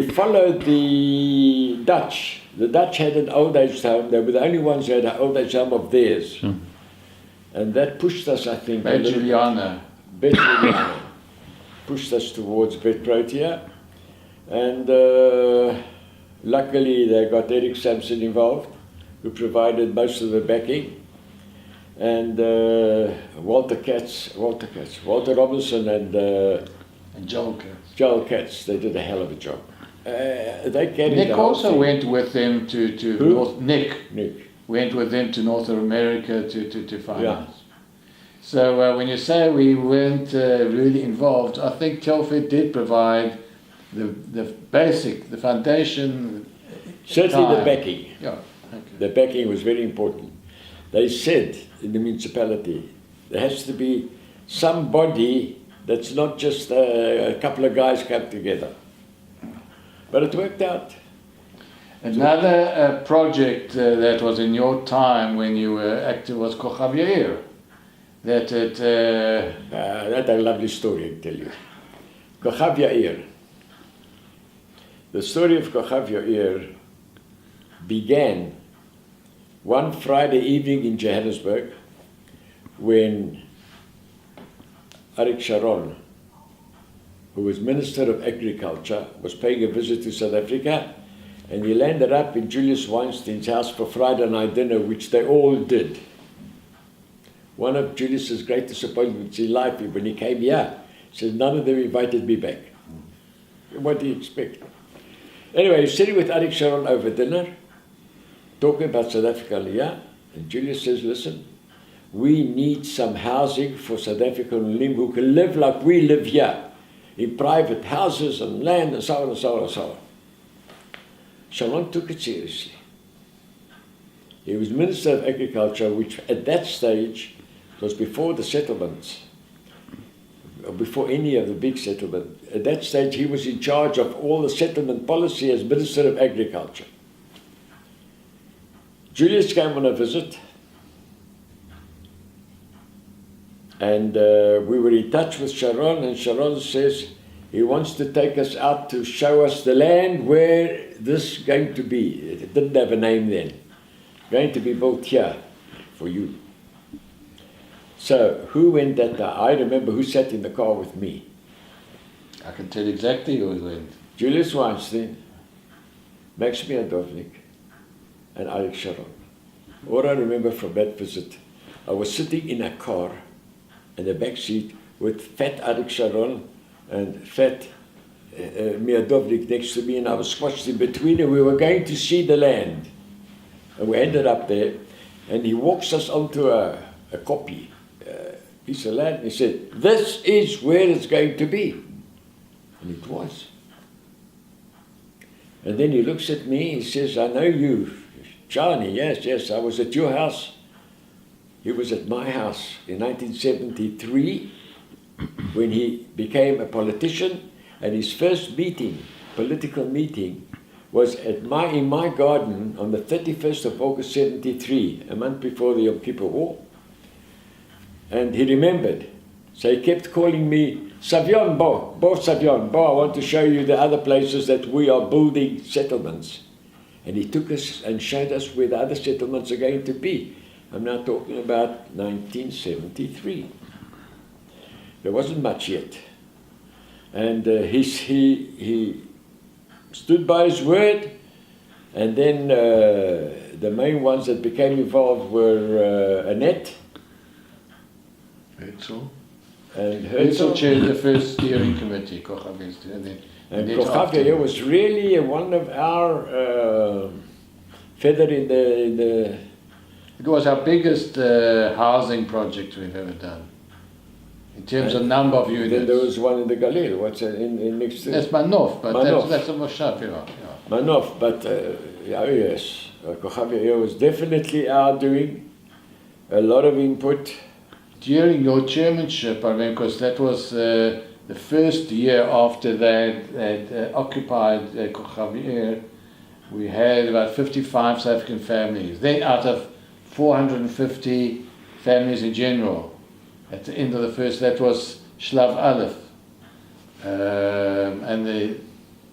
followed the Dutch. The Dutch had an old age home. They were the only ones who had an old age home of theirs. Sure. And that pushed us, I think, By Juliana. Bet Juliana pushed us towards Bet Protea. And luckily they got Eric Sampson involved, who provided most of the backing. And Walter Robinson and Joel Katz. Joel Katz, they did a hell of a job. They carried Nick the whole also thing. went with them to Who? North. Nick went with them to North America to finance. So when you say we weren't really involved, I think Telford did provide the basic, the foundation. Certainly the time. backing. Yeah. Okay. The backing was very important. They said in the municipality, there has to be somebody that's not just a couple of guys come together. But it worked out. Another project that was in your time when you were active was Kochav Yair. That's a lovely story, I tell you. Kochav Yair. The story of Kochav Yair began one Friday evening in Johannesburg when Arik Sharon, who was Minister of Agriculture, was paying a visit to South Africa, and he landed up in Julius Weinstein's house for Friday night dinner, which they all did. One of Julius's great disappointments in life when he came here, said none of them invited me back. What do you expect? Anyway, he's sitting with Arik Sharon over dinner, talking about South Africa here, and Julius says, listen, we need some housing for South African Lim who can live like we live here, in private houses and land and so on and so on and so on. Sharon took it seriously. He was Minister of Agriculture, which at that stage was before the settlements, before any of the big settlements. At that stage, he was in charge of all the settlement policy as Minister of Agriculture. Julius came on a visit, and we were in touch with Sharon, and Sharon says he wants to take us out to show us the land where this is going to be. It didn't have a name then. Going to be built here for you. So, who went that day? I remember who sat in the car with me. I can tell exactly who it went. Julius Weinstein, Max Miadovnik, and Arik Sharon. All I remember from that visit, I was sitting in a car in the back seat with fat Arik Sharon and fat Miadovnik next to me, and I was squashed in between, and we were going to see the land. And we ended up there, and he walks us onto a copy, piece of land, and he said, this is where it's going to be. And it was. And then he looks at me, he says, I know you, Johnny, yes, I was at your house. He was at my house in 1973 when he became a politician, and his first meeting, political meeting, was in my garden on the 31st of August 73, a month before the Yom Kippur War. And he remembered. So he kept calling me, Savion, Bo Savion, Bo, I want to show you the other places that we are building settlements. And he took us and showed us where the other settlements are going to be. I'm now talking about 1973. There wasn't much yet. And he stood by his word, and then the main ones that became involved were Annette Herzl. and Herzl Herzl. chaired the first steering committee, Kochavi's, and then And after- Kochavia was really one of our feather in the. It was our biggest housing project we've ever done. In terms of number of units. Then there was one in the Galil. What's it, in next to That's Manof, but Manof. that's a Moshav, yeah. Manof, but yes, Kochavia was definitely our doing. A lot of input. During your chairmanship, I remember, because that was the first year after they had occupied Kochavia, we had about 55 South African families. Then out of 450 families in general, at the end of the first, that was Shlav Aleph. And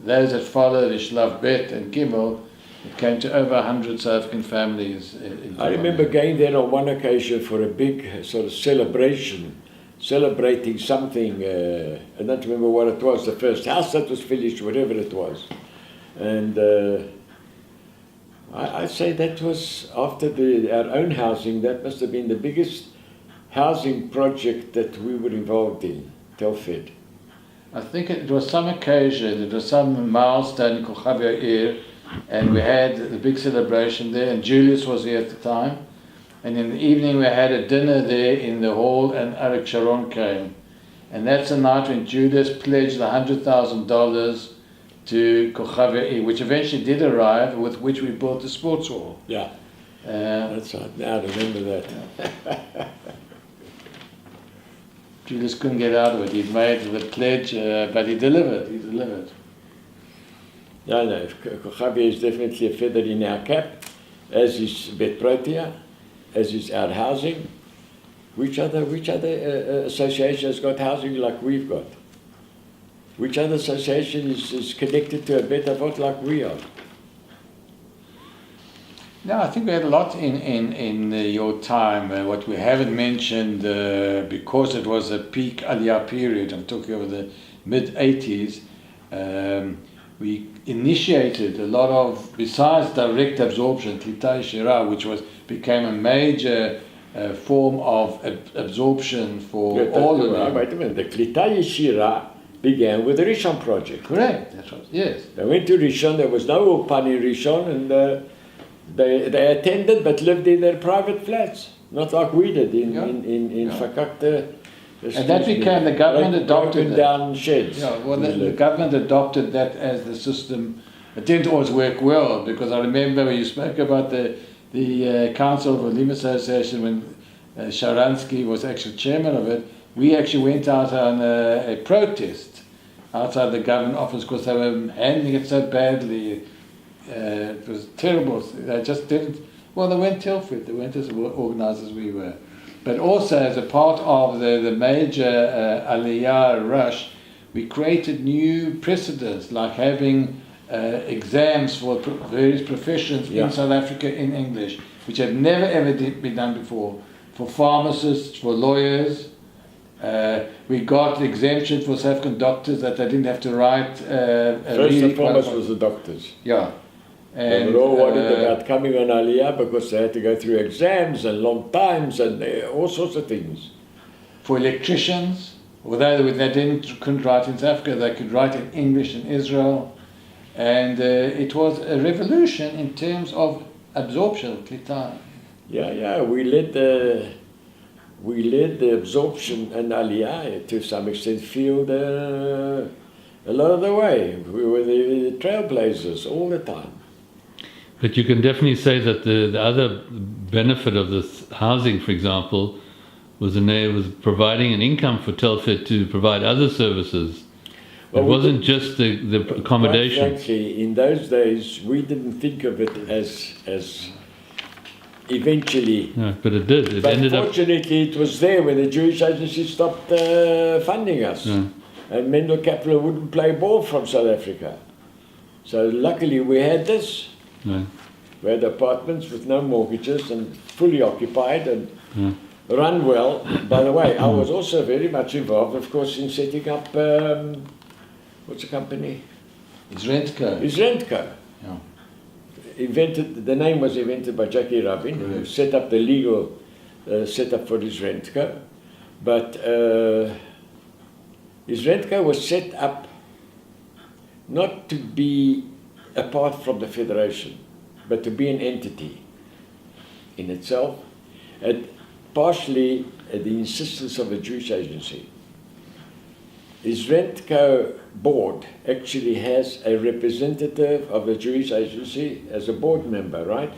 those that followed, the Shlav Bet and Gimel, it came to over 100 South African families. In I remember going there on one occasion for a big sort of celebration, celebrating something. I don't remember what it was, the first house that was finished, whatever it was. And I'd say that was after our own housing, that must have been the biggest housing project that we were involved in, Telfed. I think it was some occasion, it was some milestone in Kochavia Eir, and we had the big celebration there, and Julius was here at the time. And in the evening we had a dinner there in the hall, and Arik Sharon came. And that's the night when Julius pledged the $100,000 to Kochavia Eir, which eventually did arrive, with which we built the sports hall. Yeah, that's right. Now I remember that. Julius couldn't get out of it. He'd made the pledge, but he delivered. He delivered. No, Kochavia is definitely a feather in our cap, as is Bet Protea, as is our housing. Which other association has got housing like we've got? Which other association is connected to a Bet Avot like we are? No, I think we had a lot in your time. What we haven't mentioned, because it was a peak Aliyah period, I'm talking over the mid-80s, we initiated a lot of, besides direct absorption, Klitai Shira, which became a major form of absorption for all of them. Wait a minute, the Klitai Shira began with the Rishon project. Correct, that's right, yes. They went to Rishon, there was no Ulpan in Rishon, and they attended but lived in their private flats, not like we did in Fakakta. And that became, the government adopted broken down sheds. Yeah, well, the government adopted that as the system. It didn't always work well, because I remember when you spoke about the Council of Olim Association, when Sharansky was actually chairman of it, we actually went out on a protest outside the government office because they were handling it so badly. It was terrible. They just didn't. Well, they weren't Telfed. They weren't as organised as we were. But also, as a part of the major Aliyah rush, we created new precedents, like having exams for various professions in South Africa in English, which had never ever been done before. For pharmacists, for lawyers. We got exemption for South African doctors that they didn't have to write. First and foremost was the doctors. Yeah. And they were all worried about coming on Aliyah because they had to go through exams and long times and all sorts of things. For electricians, although they couldn't write in South Africa, they could write in English in Israel. And it was a revolution in terms of absorption of Klitai. Yeah, we led the absorption and Aliyah to some extent field a lot of the way. We were the trailblazers all the time. But you can definitely say that the other benefit of this housing, for example, was providing an income for Telfed to provide other services. Well, it wasn't just the accommodation. Quite frankly, in those days, we didn't think of it as eventually. Yeah, but it did. It But ended up. fortunately, it was there when the Jewish Agency stopped funding us. Yeah. And Mendel Kaplan wouldn't play ball from South Africa. So luckily we had this. Yeah. We had apartments with no mortgages and fully occupied and Yeah. run well. By the way, I was also very much involved, of course, in setting up, what's the company? It's Rentco. Isrentco. Yeah. The name was invented by Jackie Rabin, who Brilliant. set up the legal setup for Isrentco. But Isrentco was set up not to be apart from the federation, but to be an entity in itself, and partially at the insistence of the Jewish Agency. Isrentco board actually has a representative of the Jewish Agency as a board member, right?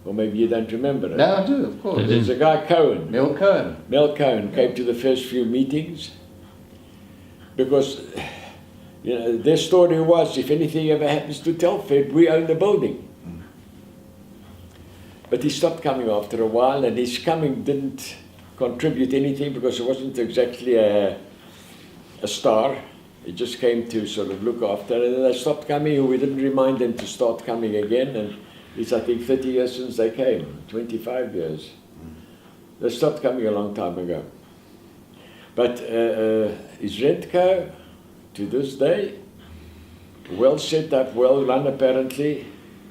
Or maybe you don't remember it. No, I do, of course. There's a guy, Cohen. Mel Cohen. Mel Cohen came to the first few meetings because their story was, if anything ever happens to Telford, we own the building. But he stopped coming after a while, and his coming didn't contribute anything because he wasn't exactly a star. He just came to sort of look after, and then they stopped coming, and we didn't remind them to start coming again, and it's, I think, 30 years since they came, 25 years. They stopped coming a long time ago. But Isrentco, to this day, well set up, well run apparently.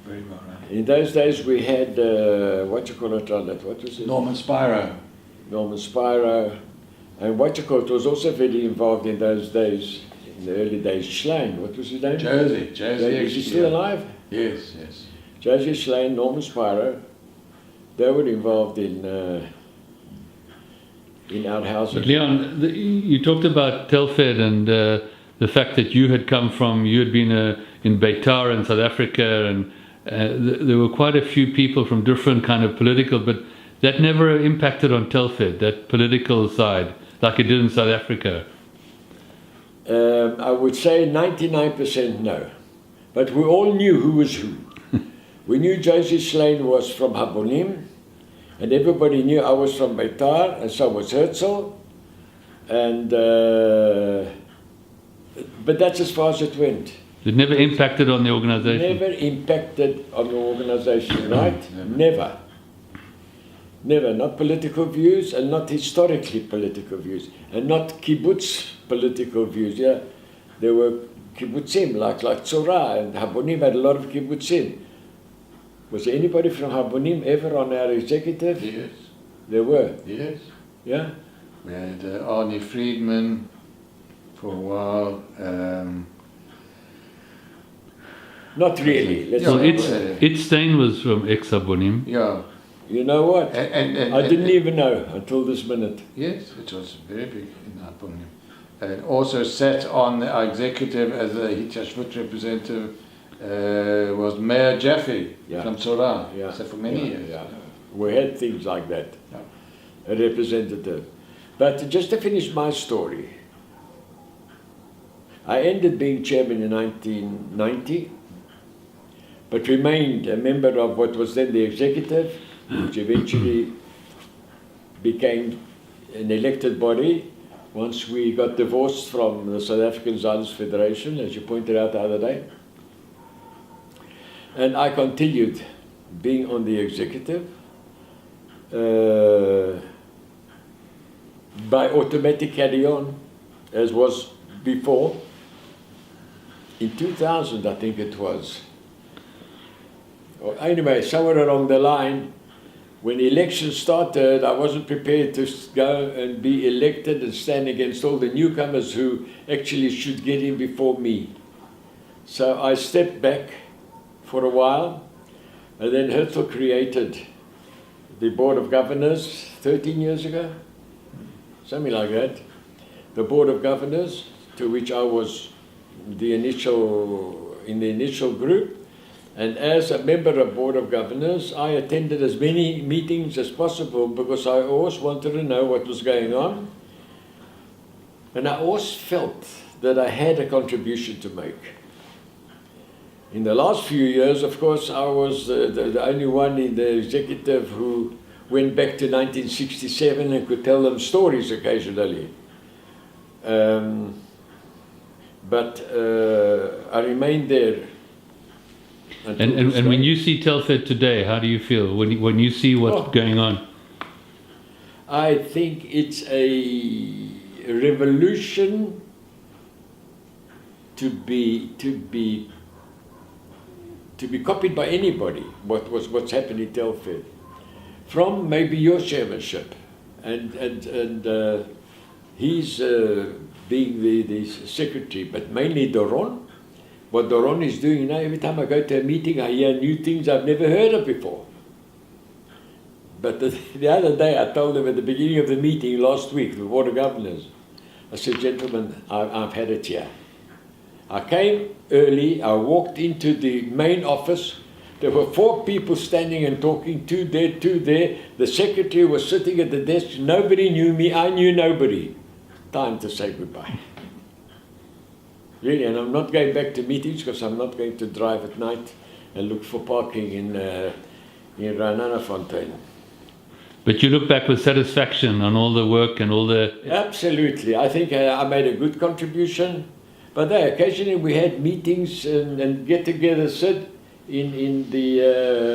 Very well run. In those days we had, what was it? Norman Spiro. Norman Spiro. And it was also very involved in those days, in the early days, Schlein. What was his name? Josie. Is he still alive? Yes, yes. Josie Schlein, Norman Spiro, they were involved in our housing. But Leon, you talked about Telfed and the fact that you had been in Beitar in South Africa, and there were quite a few people from different kind of political, but that never impacted on Telfed, that political side, like it did in South Africa. I would say 99% no. But we all knew who was who. We knew Josie Schlein was from Habonim, and everybody knew I was from Beitar, and so was Herzl. And, but that's as far as it went. It never impacted on the organization. Never impacted on the organization, right? Never. Never. Not political views, and not historically political views, and not kibbutz political views. Yeah, there were kibbutzim like Tzorah, and Habonim had a lot of kibbutzim. Was there anybody from Habonim ever on our executive? Yes. There were. Yes. Yeah. We had Arnie Friedman for a while. Not really. Let's So say. Itzstein was from ex-Abonim. Yeah. You know what? And I didn't even know until this minute. Yes, it was very big in Haponim. And also sat on our executive as a Hitchashvut representative was Mayor Jaffe Yeah. from Tzorah. Yeah. So for many years. Yeah. We had things like that. Yeah. A representative. But just to finish my story, I ended being chairman in 1990, but remained a member of what was then the executive, which eventually became an elected body once we got divorced from the South African Zionist Federation, as you pointed out the other day. And I continued being on the executive. By automatic carry-on, as was before. In 2000, I think it was. Or anyway, somewhere along the line, when elections started, I wasn't prepared to go and be elected and stand against all the newcomers who actually should get in before me. So I stepped back for a while, and then Herzl created the Board of Governors 13 years ago, something like that. The Board of Governors, to which I was in the initial group. And as a member of Board of Governors, I attended as many meetings as possible because I always wanted to know what was going on. And I always felt that I had a contribution to make. In the last few years, of course, I was the only one in the executive who went back to 1967 and could tell them stories occasionally. But I remained there. And when you see Telfed today, how do you feel when you see what's going on? I think it's a revolution to be copied by anybody. What's happened in Telfed, from maybe your chairmanship, and he's being the secretary, but mainly Doron. What Doron is doing now, every time I go to a meeting, I hear new things I've never heard of before. But the other day, I told them at the beginning of the meeting last week, the Board of Governors, I said, gentlemen, I've had it here. I came early, I walked into the main office. There were 4 people standing and talking, 2 there, 2 there. The secretary was sitting at the desk. Nobody knew me, I knew nobody. Time to say goodbye. Really, and I'm not going back to meetings because I'm not going to drive at night and look for parking in Rananafontein. But you look back with satisfaction on all the work and all the... Absolutely. I think I made a good contribution. But occasionally we had meetings and get-together, Sid, in the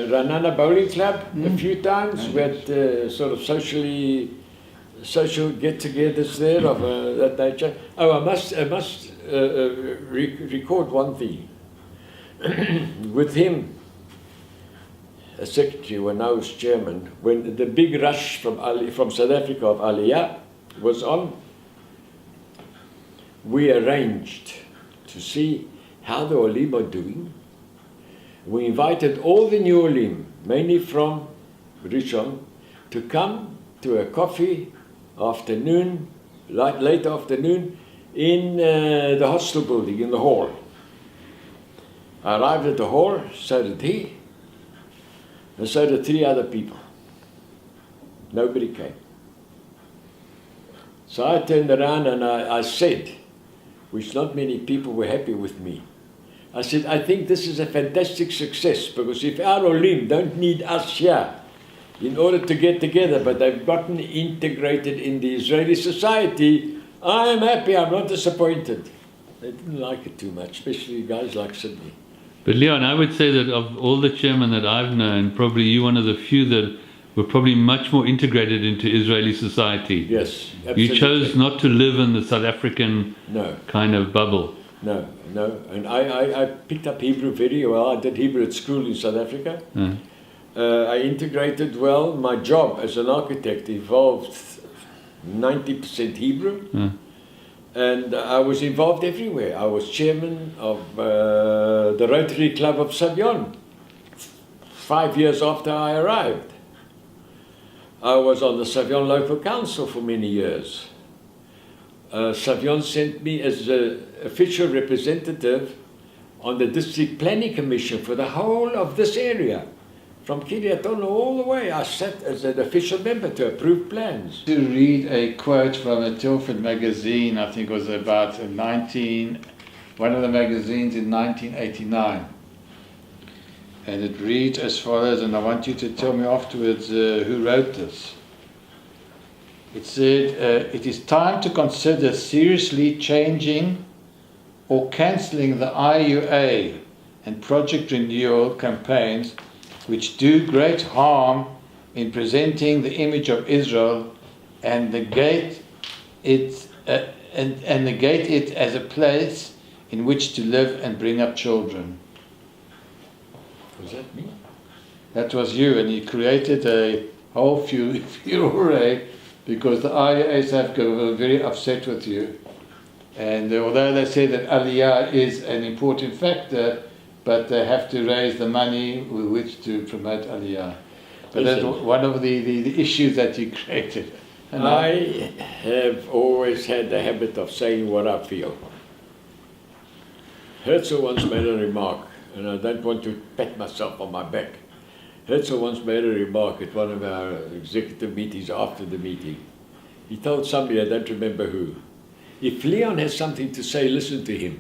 Ranana Bowling Club a few times. We had sort of social get-togethers there of that nature. Oh, I must record one thing. With him, as secretary, when I was chairman, when the big rush from South Africa of Aliyah was on, we arranged to see how the Olim are doing. We invited all the new Olim, mainly from Rishon, to come to a coffee afternoon, late afternoon, in the hostel building, in the hall. I arrived at the hall, so did he, and so did 3 other people. Nobody came. So I turned around and I said, which not many people were happy with me, I said, I think this is a fantastic success, because if our Olim don't need us here in order to get together, but they've gotten integrated in the Israeli society, I am happy, I'm not disappointed. They didn't like it too much, especially guys like Sydney. But Leon, I would say that of all the chairmen that I've known, probably you one of the few that were probably much more integrated into Israeli society. Yes, absolutely. You chose not to live in the South African kind of bubble. No. And I picked up Hebrew very well. I did Hebrew at school in South Africa. I integrated well. My job as an architect involved 90% Hebrew. And I was involved everywhere. I was chairman of the Rotary Club of Savion 5 years after I arrived. I was on the Savion Local Council for many years. Savion sent me as an official representative on the District Planning Commission for the whole of this area. From Kiryat Ono all the way, I sat as an official member to approve plans. To read a quote from a Telfed magazine, I think it was about one of the magazines in 1989. And it reads as follows, and I want you to tell me afterwards who wrote this. It said, it is time to consider seriously changing or cancelling the IUA and Project Renewal campaigns, which do great harm in presenting the image of Israel and negate it as a place in which to live and bring up children. Was that me? That was you, and you created a whole furore because the IAA South were very upset with you. And although they say that Aliyah is an important factor, but they have to raise the money with which to promote Aliyah. But that's one of the issues that you created. And I have always had the habit of saying what I feel. Herzl once made a remark, and I don't want to pat myself on my back. Herzl once made a remark at one of our executive meetings after the meeting. He told somebody, I don't remember who, if Leon has something to say, listen to him.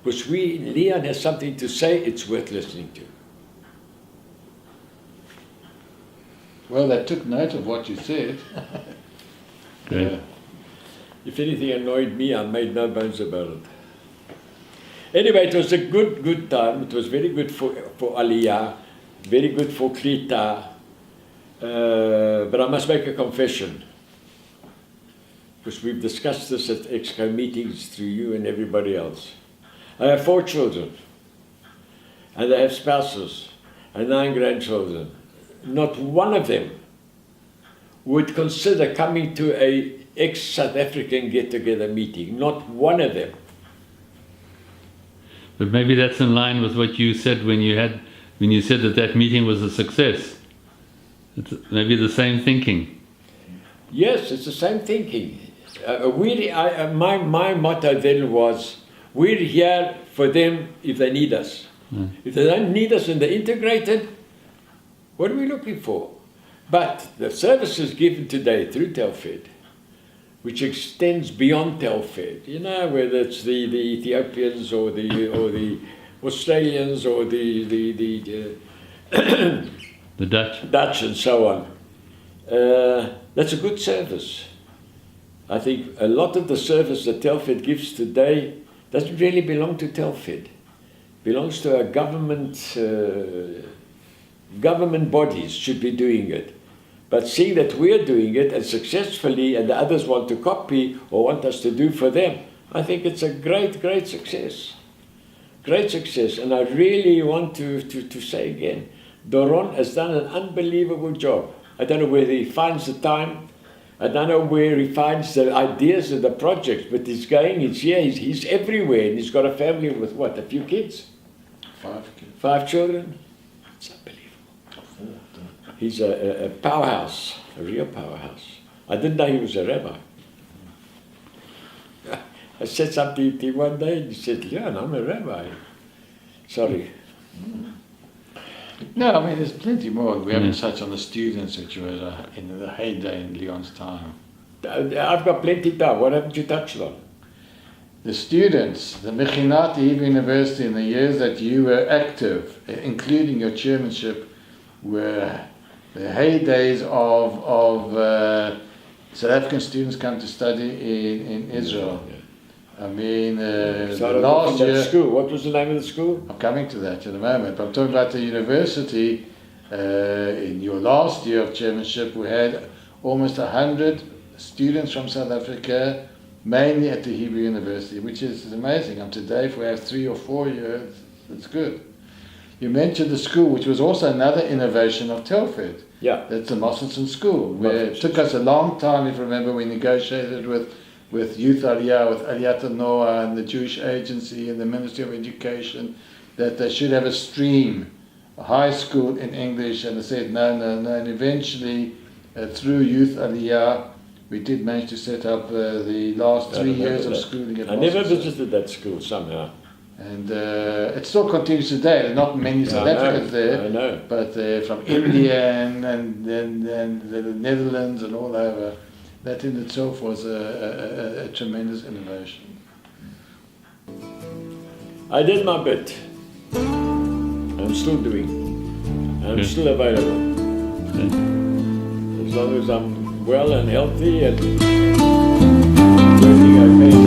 Because Leon has something to say, it's worth listening to. Well, they took note of what you said. Great. If anything annoyed me, I made no bones about it. Anyway, it was a good time. It was very good for Aliyah, very good for Krita. But I must make a confession, because we've discussed this at EXCO meetings through you and everybody else. I have 4 children, and they have spouses, and 9 grandchildren. Not one of them would consider coming to a ex-South African get-together meeting. Not one of them. But maybe that's in line with what you said when you said that meeting was a success. It's maybe the same thinking. Yes, it's the same thinking. My motto then was, we're here for them if they need us. If they don't need us and they're integrated, what are we looking for? But the services given today through Telfed, which extends beyond Telfed, you know, whether it's the Ethiopians or the Australians or the Dutch and so on. That's a good service. I think a lot of the service that Telfed gives today doesn't really belong to Telfed. Belongs to our government bodies should be doing it. But seeing that we're doing it and successfully, and the others want to copy or want us to do for them, I think it's a great success. Great success. And I really want to say again, Doron has done an unbelievable job. I don't know where he finds the time. I don't know where he finds the ideas of the projects, but he's here, he's everywhere. And he's got a family with what, a few kids? 5 kids. 5 children? It's unbelievable. He's a powerhouse, a real powerhouse. I didn't know he was a rabbi. I said something to him one day, and he said, yeah, I'm a rabbi. Sorry. No, I mean, there's plenty more. We haven't touched on the students, which was in the heyday in Leon's time. I've got plenty of time. What haven't you touched on? The students, the Mechinat Hebrew University, in the years that you were active, including your chairmanship, were the heydays of South African students come to study in Israel. I mean, last year... School. What was the name of the school? I'm coming to that in a moment, but I'm talking about the university. In your last year of chairmanship, we had almost 100 students from South Africa, mainly at the Hebrew University, which is amazing. And today, if we have 3 or 4 years, it's good. You mentioned the school, which was also another innovation of Telfed. Yeah. That's the Mosselson School, where it took us a long time, if you remember, we negotiated with Youth Aliyah, with Aliyat Noah and the Jewish Agency and the Ministry of Education, that they should have a stream, a high school in English, and they said no, and eventually through Youth Aliyah, we did manage to set up the last 3 years of schooling at I never visited that school somehow. And it still continues today. There are not many South Africans there, I know. but from India and the Netherlands and all over. That in itself was a tremendous innovation. I did my bit. I'm still doing. I'm still available. As long as I'm well and healthy and working okay.